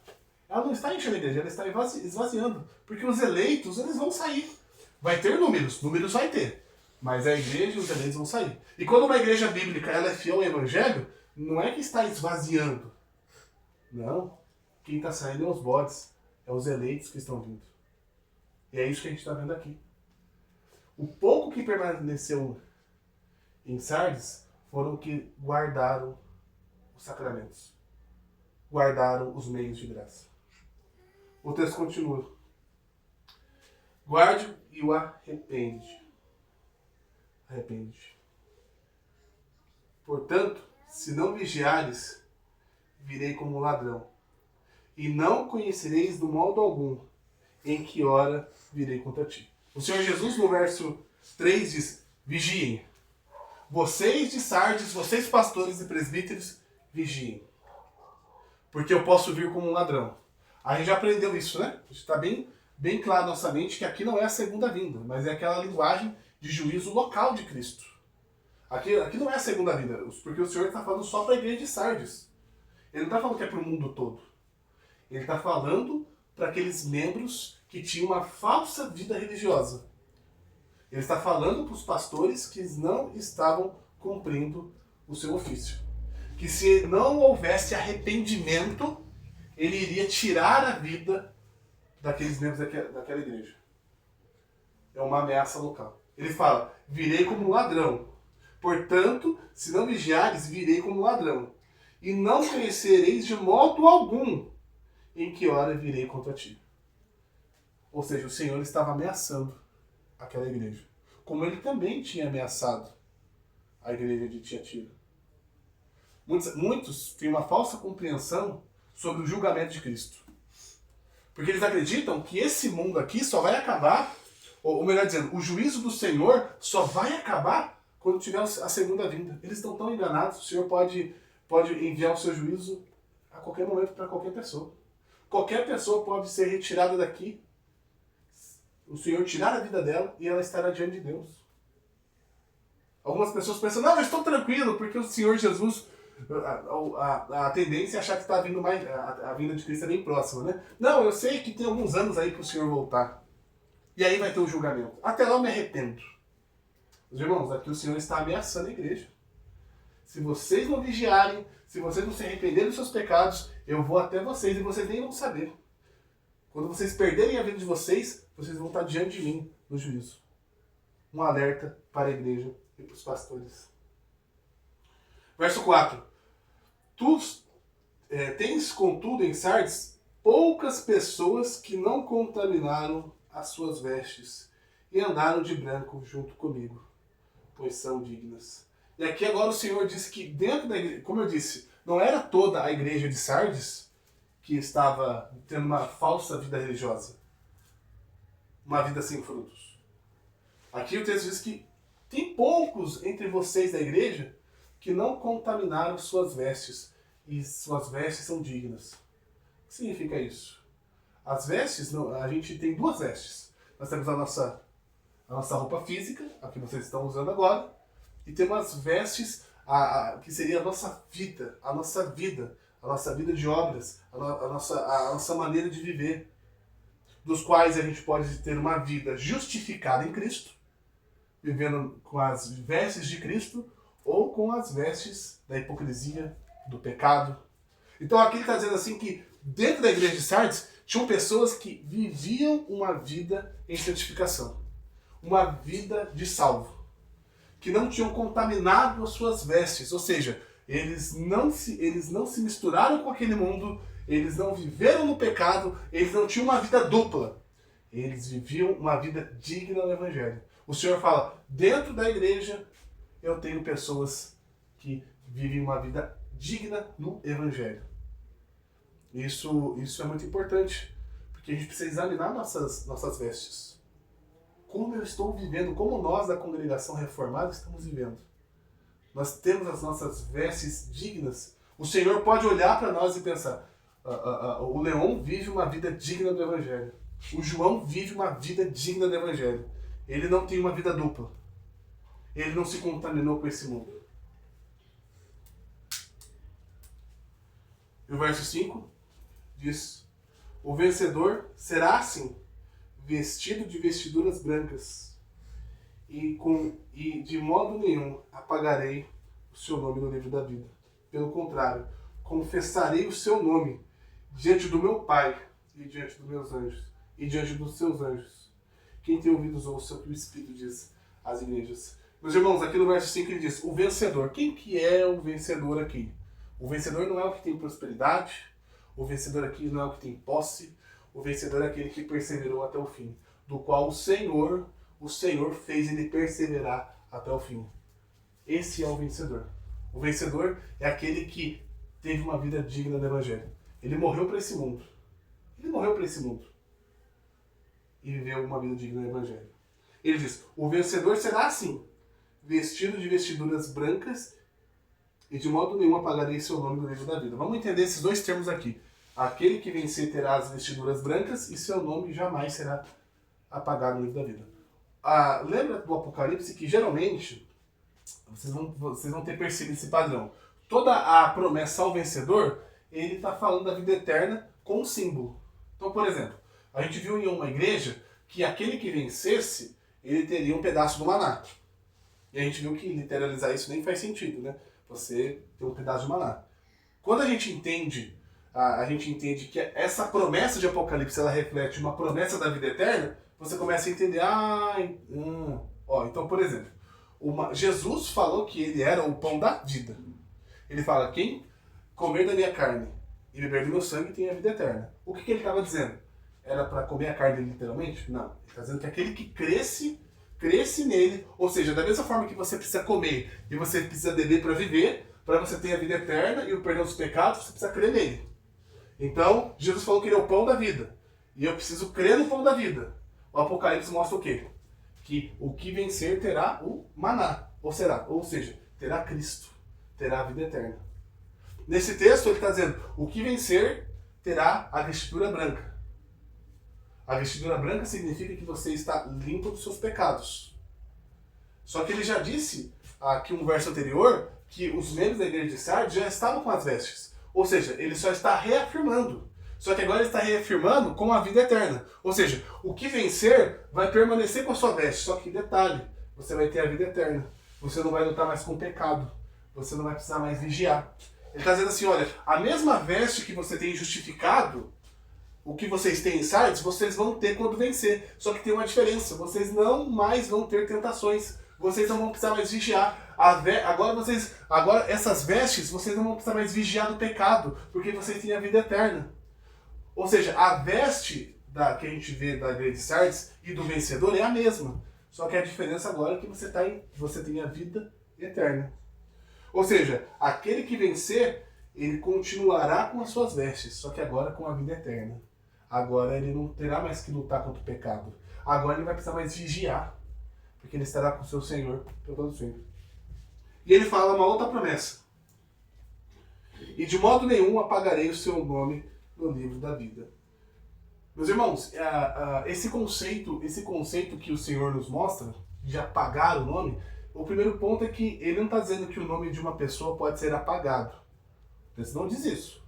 ela não está enchendo a igreja, ela está esvaziando. Porque os eleitos, eles vão sair. Vai ter números vai ter. Mas a igreja e os eleitos vão sair. E quando uma igreja bíblica ela é fiel ao evangelho, não é que está esvaziando. Não. Quem está saindo é os bodes. É os eleitos que estão vindo. E é isso que a gente está vendo aqui. O pouco que permaneceu em Sardes foram que guardaram os sacramentos. Guardaram os meios de graça. O texto continua. Guarde e o arrepende. Arrepende. Portanto, se não vigiares, virei como um ladrão. E não conhecereis do modo algum em que hora virei contra ti. O Senhor Jesus, no verso 3, diz: vigiem. Vocês de Sardes, vocês pastores e presbíteros, vigiem. Porque eu posso vir como um ladrão. A gente já aprendeu isso, né? Está bem claro na nossa mente que aqui não é a segunda vinda, mas é aquela linguagem de juízo local de Cristo. Aqui não é a segunda vinda, porque o Senhor está falando só para a igreja de Sardes. Ele não está falando que é para o mundo todo. Ele está falando para aqueles membros que tinham uma falsa vida religiosa. Ele está falando para os pastores que não estavam cumprindo o seu ofício. Que se não houvesse arrependimento, ele iria tirar a vida daqueles membros daquela igreja. É uma ameaça local. Ele fala: virei como um ladrão. Portanto, se não vigiares, virei como um ladrão. E não conhecereis de modo algum em que hora virei contra ti. Ou seja, o Senhor estava ameaçando aquela igreja. Como ele também tinha ameaçado a igreja de Tiatira. Muitos têm uma falsa compreensão sobre o julgamento de Cristo. Porque eles acreditam que esse mundo aqui só vai acabar, ou melhor dizendo, o juízo do Senhor só vai acabar quando tiver a segunda vinda. Eles estão tão enganados, o Senhor pode enviar o seu juízo a qualquer momento para qualquer pessoa. Qualquer pessoa pode ser retirada daqui, o Senhor tirar a vida dela e ela estará diante de Deus. Algumas pessoas pensam: não, eu estou tranquilo, porque o Senhor Jesus, a tendência é achar que está vindo mais, a vinda de Cristo é bem próxima, né? Não, eu sei que tem alguns anos aí para o Senhor voltar. E aí vai ter o julgamento. Até lá eu me arrependo. Os irmãos, aqui o Senhor está ameaçando a igreja. Se vocês não vigiarem, se vocês não se arrependerem dos seus pecados, eu vou até vocês e vocês nem vão saber. Quando vocês perderem a vida de vocês, vocês vão estar diante de mim no juízo. Um alerta para a igreja e para os pastores. Verso 4. Tu tens, contudo, em Sardes, poucas pessoas que não contaminaram as suas vestes e andaram de branco junto comigo, pois são dignas. E aqui agora o Senhor disse que dentro da igreja, como eu disse, não era toda a igreja de Sardes que estava tendo uma falsa vida religiosa. Uma vida sem frutos. Aqui o texto diz que tem poucos entre vocês da igreja que não contaminaram suas vestes e suas vestes são dignas. O que significa isso? As vestes, não, a gente tem duas vestes. Nós temos a nossa roupa física, a que vocês estão usando agora, e temos as vestes, que seria a nossa vida, a nossa vida de obras, a nossa maneira de viver, dos quais a gente pode ter uma vida justificada em Cristo, vivendo com as vestes de Cristo, ou com as vestes da hipocrisia, do pecado. Então aqui ele está dizendo assim que dentro da igreja de Sardes tinham pessoas que viviam uma vida em santificação, uma vida de salvo, que não tinham contaminado as suas vestes, ou seja, eles não se misturaram com aquele mundo, eles não viveram no pecado, eles não tinham uma vida dupla, eles viviam uma vida digna do Evangelho. O Senhor fala, dentro da igreja eu tenho pessoas que vivem uma vida digna no Evangelho. Isso é muito importante, porque a gente precisa examinar nossas vestes. Como eu estou vivendo, como nós da congregação reformada estamos vivendo. Nós temos as nossas vestes dignas. O Senhor pode olhar para nós e pensar, o Leon vive uma vida digna do Evangelho. O João vive uma vida digna do Evangelho. Ele não tem uma vida dupla. Ele não se contaminou com esse mundo. E o verso 5 diz, o vencedor será assim, vestido de vestiduras brancas, e de modo nenhum apagarei o seu nome no livro da vida. Pelo contrário, confessarei o seu nome diante do meu Pai e diante dos meus anjos e diante dos seus anjos. Quem tem ouvidos ouça o que o Espírito diz às igrejas. Meus irmãos, aqui no verso 5 ele diz, o vencedor. Quem que é o vencedor aqui? O vencedor não é o que tem prosperidade, o vencedor aqui não é o que tem posse, o vencedor é aquele que perseverou até o fim, do qual o Senhor fez ele perseverar até o fim. Esse é o vencedor. O vencedor é aquele que teve uma vida digna do Evangelho. Ele morreu para esse mundo. Ele morreu para esse mundo. E viveu uma vida digna do Evangelho. Ele diz, o vencedor será assim, vestido de vestiduras brancas, e de modo nenhum apagarei seu nome do livro da vida. Vamos entender esses dois termos aqui. Aquele que vencer terá as vestiduras brancas, e seu nome jamais será apagado no livro da vida. Lembra do Apocalipse que geralmente, vocês vão ter percebido esse padrão. Toda a promessa ao vencedor, ele está falando da vida eterna com um símbolo. Então, por exemplo, a gente viu em uma igreja que aquele que vencesse, ele teria um pedaço do maná. E a gente viu que literalizar isso nem faz sentido, né? Você ter um pedaço de maná. Quando a gente entende que essa promessa de Apocalipse, ela reflete uma promessa da vida eterna, você começa a entender, então, por exemplo, Jesus falou que ele era o pão da vida. Ele fala, quem comer da minha carne e beber do meu sangue tem a vida eterna. O que ele estava dizendo? Era para comer a carne literalmente? Não. Ele está dizendo que aquele que cresce nele, ou seja, da mesma forma que você precisa comer e você precisa beber para viver, para você ter a vida eterna e o perdão dos pecados, você precisa crer nele. Então, Jesus falou que ele é o pão da vida. E eu preciso crer no pão da vida. O Apocalipse mostra o quê? Que o que vencer terá o maná. Ou seja, terá Cristo. Terá a vida eterna. Nesse texto ele está dizendo, o que vencer terá a vestidura branca. A vestidura branca significa que você está limpo dos seus pecados. Só que ele já disse, aqui no verso anterior, que os membros da igreja de Sardes já estavam com as vestes. Ou seja, ele só está reafirmando. Só que agora ele está reafirmando com a vida eterna. Ou seja, o que vencer vai permanecer com a sua veste. Só que detalhe, você vai ter a vida eterna. Você não vai lutar mais com o pecado. Você não vai precisar mais vigiar. Ele está dizendo assim, olha, a mesma veste que você tem justificado, o que vocês têm em Sardes, vocês vão ter quando vencer. Só que tem uma diferença, vocês não mais vão ter tentações. Vocês não vão precisar mais vigiar. Agora essas vestes, vocês não vão precisar mais vigiar do pecado, porque vocês têm a vida eterna. Ou seja, a veste que a gente vê da igreja de Sardes e do vencedor é a mesma. Só que a diferença agora é que você tem a vida eterna. Ou seja, aquele que vencer, ele continuará com as suas vestes, só que agora com a vida eterna. Agora ele não terá mais que lutar contra o pecado. Agora ele vai precisar mais vigiar, porque ele estará com o seu Senhor por todo sempre. E ele fala uma outra promessa. e de modo nenhum apagarei o seu nome no livro da vida. Meus irmãos, esse conceito que o Senhor nos mostra, de apagar o nome, o primeiro ponto é que ele não está dizendo que o nome de uma pessoa pode ser apagado. Ele não diz isso.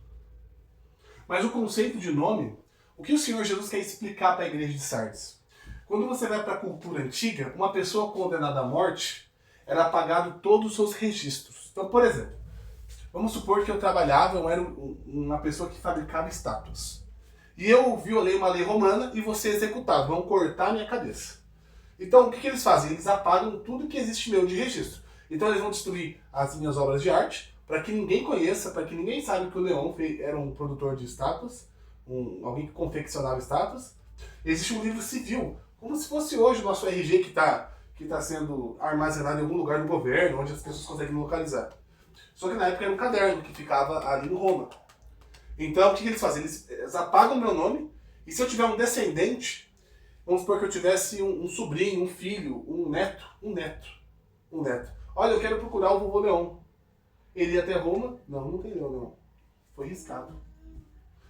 Mas o conceito de nome, o que o Senhor Jesus quer explicar para a igreja de Sardes? Quando você vai para a cultura antiga, uma pessoa condenada à morte era apagado todos os seus registros. Então, por exemplo, vamos supor que eu era uma pessoa que fabricava estátuas. E eu violei uma lei romana e vou ser executado, vão cortar a minha cabeça. Então, o que eles fazem? Eles apagam tudo que existe meu de registro. Então, eles vão destruir as minhas obras de arte, para que ninguém conheça, para que ninguém saiba que o Leon era um produtor de estátuas, alguém que confeccionava estátuas. Existe um livro civil, como se fosse hoje o nosso RG que está sendo armazenado em algum lugar do governo, onde as pessoas conseguem localizar. Só que na época era um caderno que ficava ali em Roma. Então, o que eles fazem? Eles apagam o meu nome, e se eu tiver um descendente, vamos supor que eu tivesse um sobrinho, um filho, um neto. Olha, eu quero procurar o vovô Leon. Ele ia até Roma? Não tem Leon, não. Foi riscado.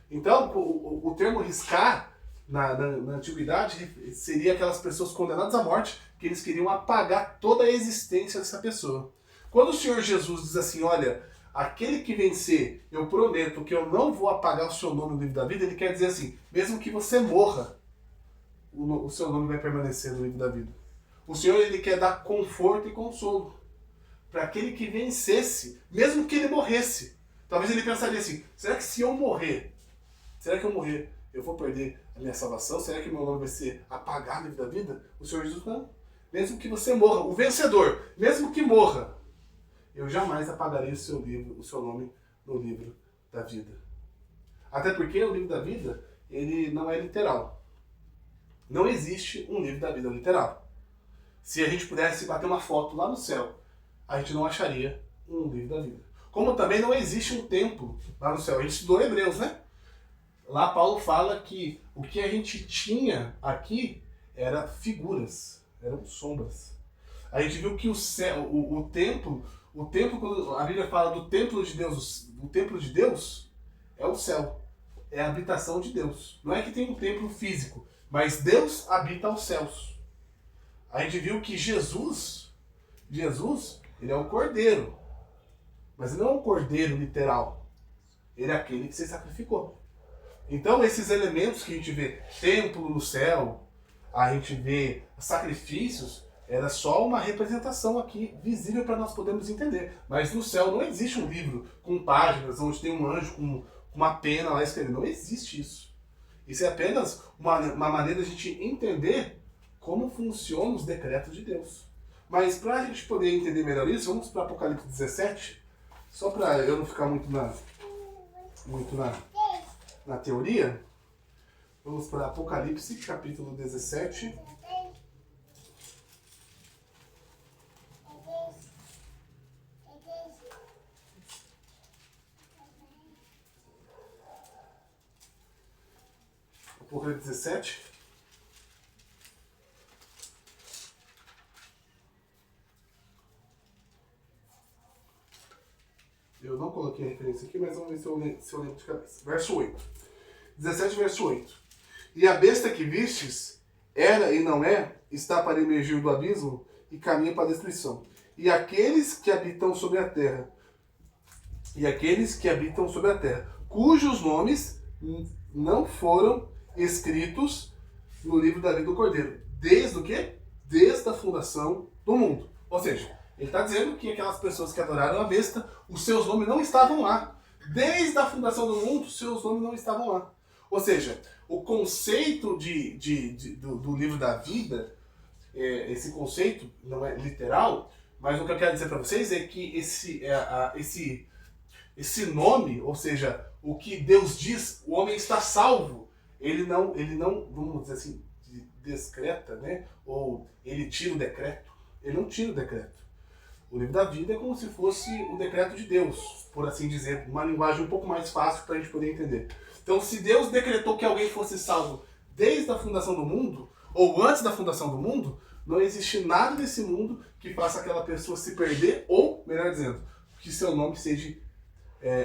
Então, o termo riscar, na antiguidade, seria aquelas pessoas condenadas à morte, que eles queriam apagar toda a existência dessa pessoa. Quando o Senhor Jesus diz assim, olha, aquele que vencer, eu prometo que eu não vou apagar o seu nome no livro da vida, ele quer dizer assim, mesmo que você morra, o seu nome vai permanecer no livro da vida. O Senhor, ele quer dar conforto e consolo para aquele que vencesse, mesmo que ele morresse. Talvez ele pensaria assim, será que se eu morrer, eu vou perder a minha salvação? Será que meu nome vai ser apagado no livro da vida? O Senhor Jesus, não. Mesmo que você morra, o vencedor, mesmo que morra, eu jamais apagarei o seu nome no livro da vida. Até porque o livro da vida, ele não é literal. Não existe um livro da vida literal. Se a gente pudesse bater uma foto lá no céu, a gente não acharia um livro da vida. Como também não existe um templo lá no céu. A gente estudou Hebreus, né? Lá Paulo fala que o que a gente tinha aqui era figuras, eram sombras. A gente viu que o céu, o templo, quando a Bíblia fala do templo de Deus, o templo de Deus é o céu, é a habitação de Deus. Não é que tem um templo físico, mas Deus habita aos céus. A gente viu que Jesus, ele é o cordeiro, mas ele não é um cordeiro literal. Ele é aquele que se sacrificou. Então esses elementos que a gente vê, templo no céu, a gente vê sacrifícios, era só uma representação aqui visível para nós podermos entender. Mas no céu não existe um livro com páginas, onde tem um anjo com uma pena lá escrevendo. Não existe isso. Isso é apenas uma maneira de a gente entender como funcionam os decretos de Deus. Mas para a gente poder entender melhor isso, vamos para Apocalipse 17, só para eu não ficar muito na teoria. Vamos para Apocalipse, capítulo 17. Apocalipse 17. Eu não coloquei a referência aqui, mas vamos ver se eu lembro de cabeça. Verso 8. 17, verso 8. E a besta que vistes, era e não é, está para emergir do abismo e caminha para a destruição. E aqueles que habitam sobre a terra, cujos nomes não foram escritos no livro da vida do Cordeiro. Desde o quê? Desde a fundação do mundo. Ou seja, ele está dizendo que aquelas pessoas que adoraram a besta, os seus nomes não estavam lá. Desde a fundação do mundo, os seus nomes não estavam lá. Ou seja, o conceito do livro da vida, esse conceito não é literal, mas o que eu quero dizer para vocês é que esse nome, ou seja, o que Deus diz, o homem está salvo. Ele não, vamos dizer assim, descreta, né? Ou ele tira o decreto. Ele não tira o decreto. O livro da vida é como se fosse o decreto de Deus, por assim dizer, uma linguagem um pouco mais fácil para a gente poder entender. Então, se Deus decretou que alguém fosse salvo desde a fundação do mundo, ou antes da fundação do mundo, não existe nada nesse mundo que faça aquela pessoa se perder, ou, melhor dizendo, que seu nome seja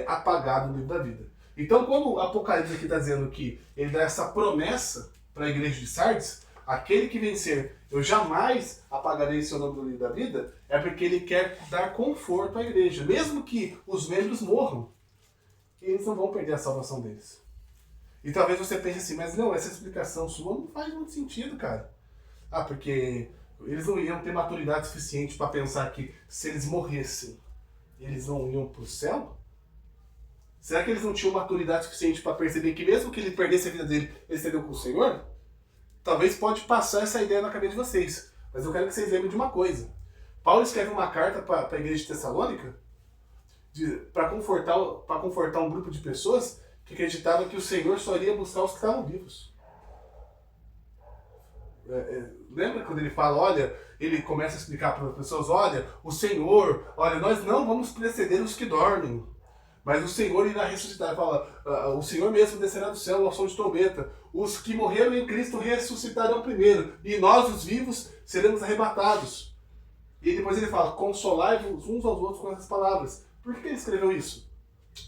apagado no livro da vida. Então, quando o Apocalipse aqui está dizendo que ele dá essa promessa para a igreja de Sardes, aquele que vencer, eu jamais apagarei seu nome do livro da vida, é porque ele quer dar conforto à igreja. Mesmo que os membros morram, eles não vão perder a salvação deles. E talvez você pense assim, mas não, essa explicação sua não faz muito sentido, cara. Ah, porque eles não iam ter maturidade suficiente para pensar que se eles morressem, eles não iam para o céu? Será que eles não tinham maturidade suficiente para perceber que mesmo que ele perdesse a vida dele, ele seria com o Senhor? Talvez pode passar essa ideia na cabeça de vocês. Mas eu quero que vocês lembrem de uma coisa. Paulo escreve uma carta para a igreja de Tessalônica para confortar um grupo de pessoas que acreditavam que o Senhor só iria buscar os que estavam vivos. Lembra quando ele fala, olha, ele começa a explicar para as pessoas, olha, o Senhor, olha, nós não vamos preceder os que dormem. Mas o Senhor irá ressuscitar. Fala, o Senhor mesmo descerá do céu ao som de trombeta. Os que morreram em Cristo ressuscitarão primeiro. E nós, os vivos, seremos arrebatados. E depois ele fala, consolai-vos uns aos outros com essas palavras. Por que ele escreveu isso?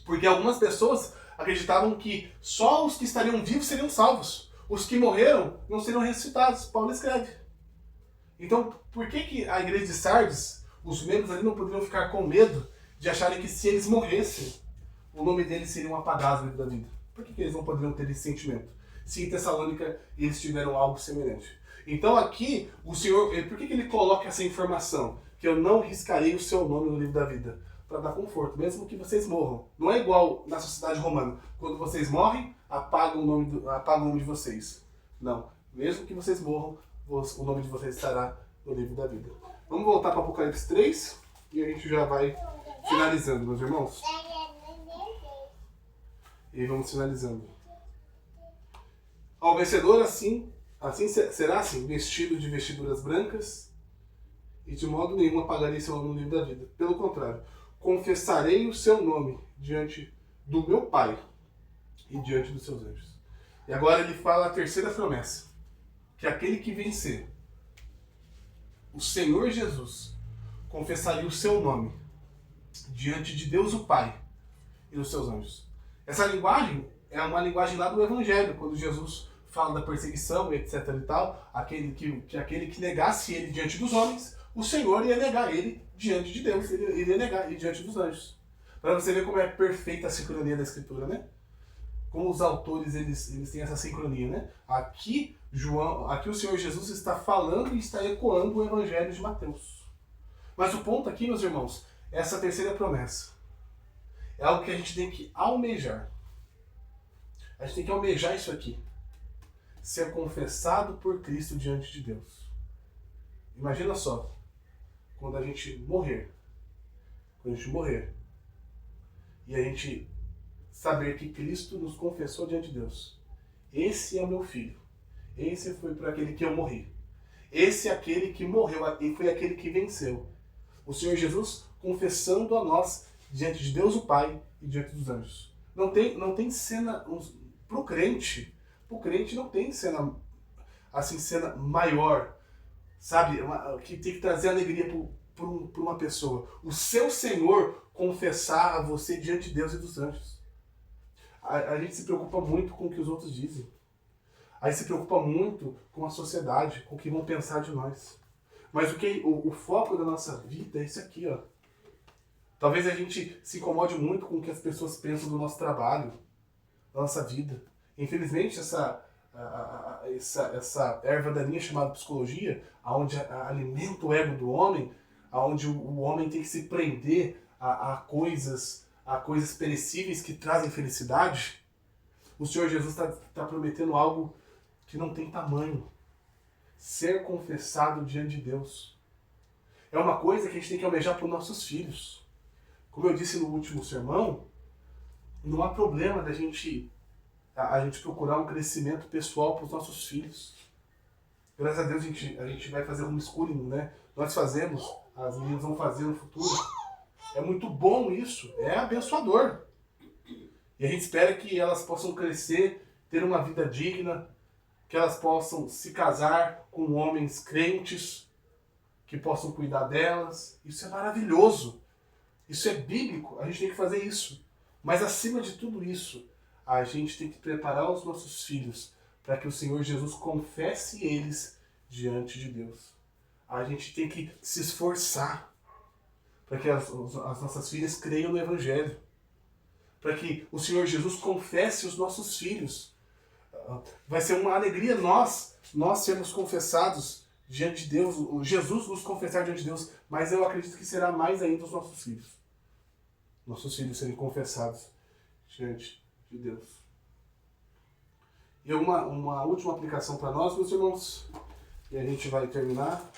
Porque algumas pessoas acreditavam que só os que estariam vivos seriam salvos. Os que morreram não seriam ressuscitados. Paulo escreve. Então, por que a igreja de Sardes, os membros ali não poderiam ficar com medo de acharem que se eles morressem, o nome deles seria apagado no livro da vida? Por que eles não poderiam ter esse sentimento? Se em Tessalônica eles tiveram algo semelhante. Então aqui, o Senhor, por que ele coloca essa informação? Que eu não riscarei o seu nome no livro da vida. Para dar conforto, mesmo que vocês morram. Não é igual na sociedade romana. Quando vocês morrem, apagam o nome de vocês. Não. Mesmo que vocês morram, o nome de vocês estará no livro da vida. Vamos voltar para Apocalipse 3 e a gente já vai finalizando, meus irmãos. E vamos finalizando. Ao vencedor, assim será assim, vestido de vestiduras brancas, e de modo nenhum apagarei seu nome no livro da vida. Pelo contrário, confessarei o seu nome diante do meu Pai e diante dos seus anjos. E agora ele fala a terceira promessa, que aquele que vencer, o Senhor Jesus, confessaria o seu nome diante de Deus o Pai e dos seus anjos. Essa linguagem é uma linguagem lá do Evangelho, quando Jesus fala da perseguição, etc. e tal, aquele que negasse ele diante dos homens, o Senhor ia negar ele diante de Deus, ele iria negar ele diante dos anjos. Para você ver como é perfeita a sincronia da Escritura, né? Como os autores eles têm essa sincronia, né? Aqui o Senhor Jesus está falando e está ecoando o Evangelho de Mateus. Mas o ponto aqui, meus irmãos, é essa terceira promessa. É algo que a gente tem que almejar. A gente tem que almejar isso aqui. Ser confessado por Cristo diante de Deus. Imagina só, quando a gente morrer, e a gente saber que Cristo nos confessou diante de Deus. Esse é o meu filho. Esse foi por aquele que eu morri. Esse é aquele que morreu e foi aquele que venceu. O Senhor Jesus confessando a nós diante de Deus o Pai e diante dos anjos. Não tem cena pro crente não tem cena maior, sabe, que tem que trazer alegria para uma pessoa. O seu Senhor confessar a você diante de Deus e dos anjos. A gente se preocupa muito com o que os outros dizem. A gente se preocupa muito com a sociedade, com o que vão pensar de nós. Mas o foco da nossa vida é isso aqui, ó. Talvez a gente se incomode muito com o que as pessoas pensam do nosso trabalho, da nossa vida. Infelizmente, essa erva daninha chamada psicologia, onde alimenta o ego do homem, onde o homem tem que se prender a coisas perecíveis que trazem felicidade, o Senhor Jesus está prometendo algo que não tem tamanho. Ser confessado diante de Deus. É uma coisa que a gente tem que almejar para os nossos filhos. Como eu disse no último sermão, não há problema da gente procurar um crescimento pessoal para os nossos filhos. Graças a Deus a gente vai fazer homeschooling, né? Nós fazemos, as meninas vão fazer no futuro. É muito bom isso, é abençoador. E a gente espera que elas possam crescer, ter uma vida digna, que elas possam se casar com homens crentes, que possam cuidar delas. Isso é maravilhoso. Isso é bíblico, a gente tem que fazer isso. Mas acima de tudo isso, a gente tem que preparar os nossos filhos para que o Senhor Jesus confesse eles diante de Deus. A gente tem que se esforçar para que as nossas filhas creiam no Evangelho. Para que o Senhor Jesus confesse os nossos filhos. Vai ser uma alegria nós sermos confessados diante de Deus, Jesus nos confessar diante de Deus, mas eu acredito que será mais ainda os nossos filhos. Nossos filhos serem confessados diante de Deus. E uma última aplicação para nós, meus irmãos, e a gente vai terminar.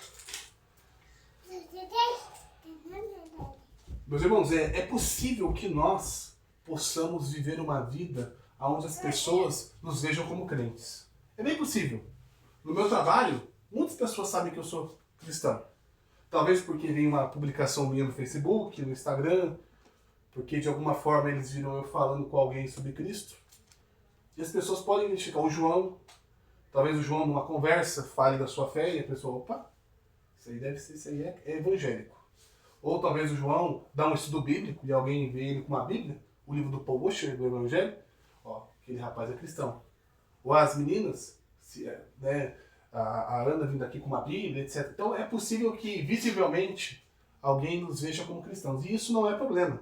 Meus irmãos, é possível que nós possamos viver uma vida onde as pessoas nos vejam como crentes. É bem possível. No meu trabalho, muitas pessoas sabem que eu sou cristão. Talvez porque vem uma publicação minha no Facebook, no Instagram, porque de alguma forma eles viram eu falando com alguém sobre Cristo. E as pessoas podem identificar o João. Talvez o João, numa conversa, fale da sua fé e a pessoa, opa, isso aí deve ser, isso aí é evangélico. Ou talvez o João dá um estudo bíblico e alguém vê ele com uma Bíblia, o livro do Paul Washer, do Evangelho, ó, aquele rapaz é cristão. Ou as meninas, né, a Ana vindo aqui com uma Bíblia, etc. Então é possível que, visivelmente, alguém nos veja como cristãos. E isso não é problema.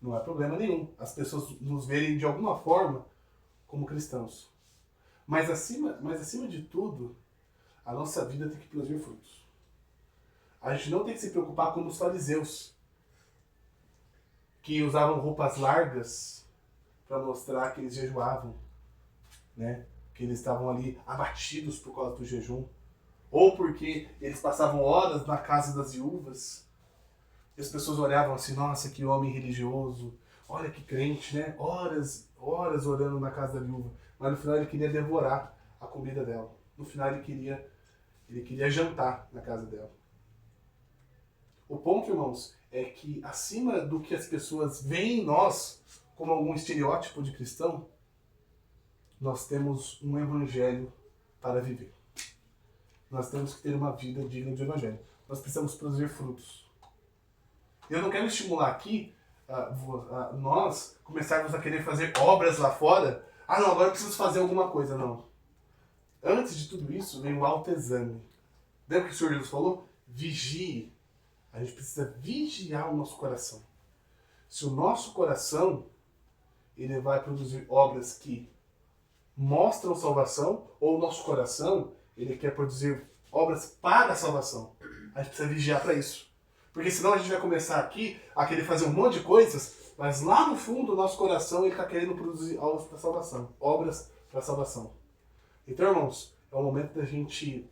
Não é problema nenhum. As pessoas nos verem de alguma forma como cristãos. Mas acima de tudo, a nossa vida tem que produzir frutos. A gente não tem que se preocupar como os fariseus, que usavam roupas largas para mostrar que eles jejuavam, né? Que eles estavam ali abatidos por causa do jejum, ou porque eles passavam horas na casa das viúvas, e as pessoas olhavam assim, nossa, que homem religioso, olha que crente, né? Horas orando na casa da viúva, mas no final ele queria devorar a comida dela. No final ele queria jantar na casa dela. O ponto, irmãos, é que acima do que as pessoas veem em nós como algum estereótipo de cristão, nós temos um evangelho para viver. Nós temos que ter uma vida digna de evangelho. Nós precisamos produzir frutos. Eu não quero estimular aqui nós começarmos a querer fazer obras lá fora. Ah, não, agora eu preciso fazer alguma coisa. Não. Antes de tudo isso, vem o autoexame. Lembra que o Senhor Jesus falou? Vigie. A gente precisa vigiar o nosso coração. Se o nosso coração ele vai produzir obras que mostram salvação, ou o nosso coração ele quer produzir obras para a salvação, a gente precisa vigiar para isso. Porque senão a gente vai começar aqui a querer fazer um monte de coisas, mas lá no fundo o nosso coração ele está querendo produzir obras para salvação, obras para salvação. Então, irmãos, é o momento da gente,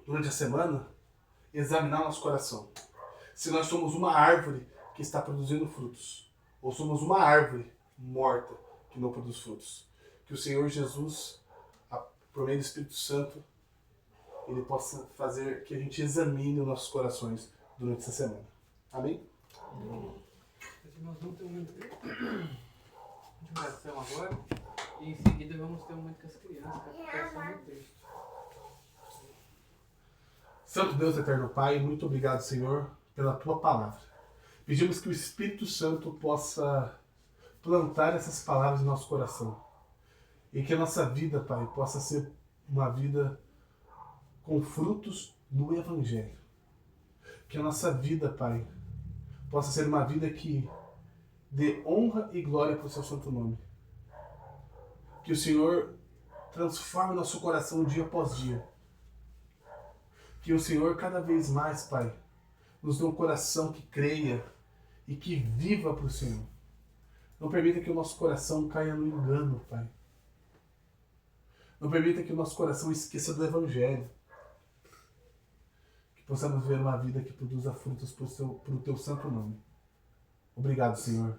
durante a semana, examinar nosso coração. Se nós somos uma árvore que está produzindo frutos, ou somos uma árvore morta que não produz frutos. Que o Senhor Jesus, por meio do Espírito Santo, ele possa fazer que a gente examine os nossos corações durante essa semana. Amém? Nós vamos ter um momento de oração agora, e em seguida vamos ter um momento com as crianças, para a aplicação do texto. Santo Deus, eterno Pai, muito obrigado, Senhor, pela Tua palavra. Pedimos que o Espírito Santo possa plantar essas palavras em nosso coração. E que a nossa vida, Pai, possa ser uma vida com frutos do Evangelho. Que a nossa vida, Pai, possa ser uma vida que dê honra e glória para o Seu santo nome. Que o Senhor transforme nosso coração dia após dia. Que o Senhor cada vez mais, Pai, nos dê um coração que creia e que viva para o Senhor. Não permita que o nosso coração caia no engano, Pai. Não permita que o nosso coração esqueça do Evangelho. Que possamos viver uma vida que produza frutos para o Teu santo nome. Obrigado, Senhor,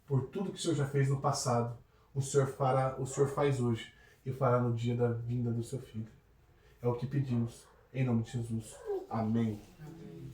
por tudo que o Senhor já fez no passado, o Senhor faz hoje e fará no dia da vinda do Seu Filho. É o que pedimos, em nome de Jesus. Amém. Amém.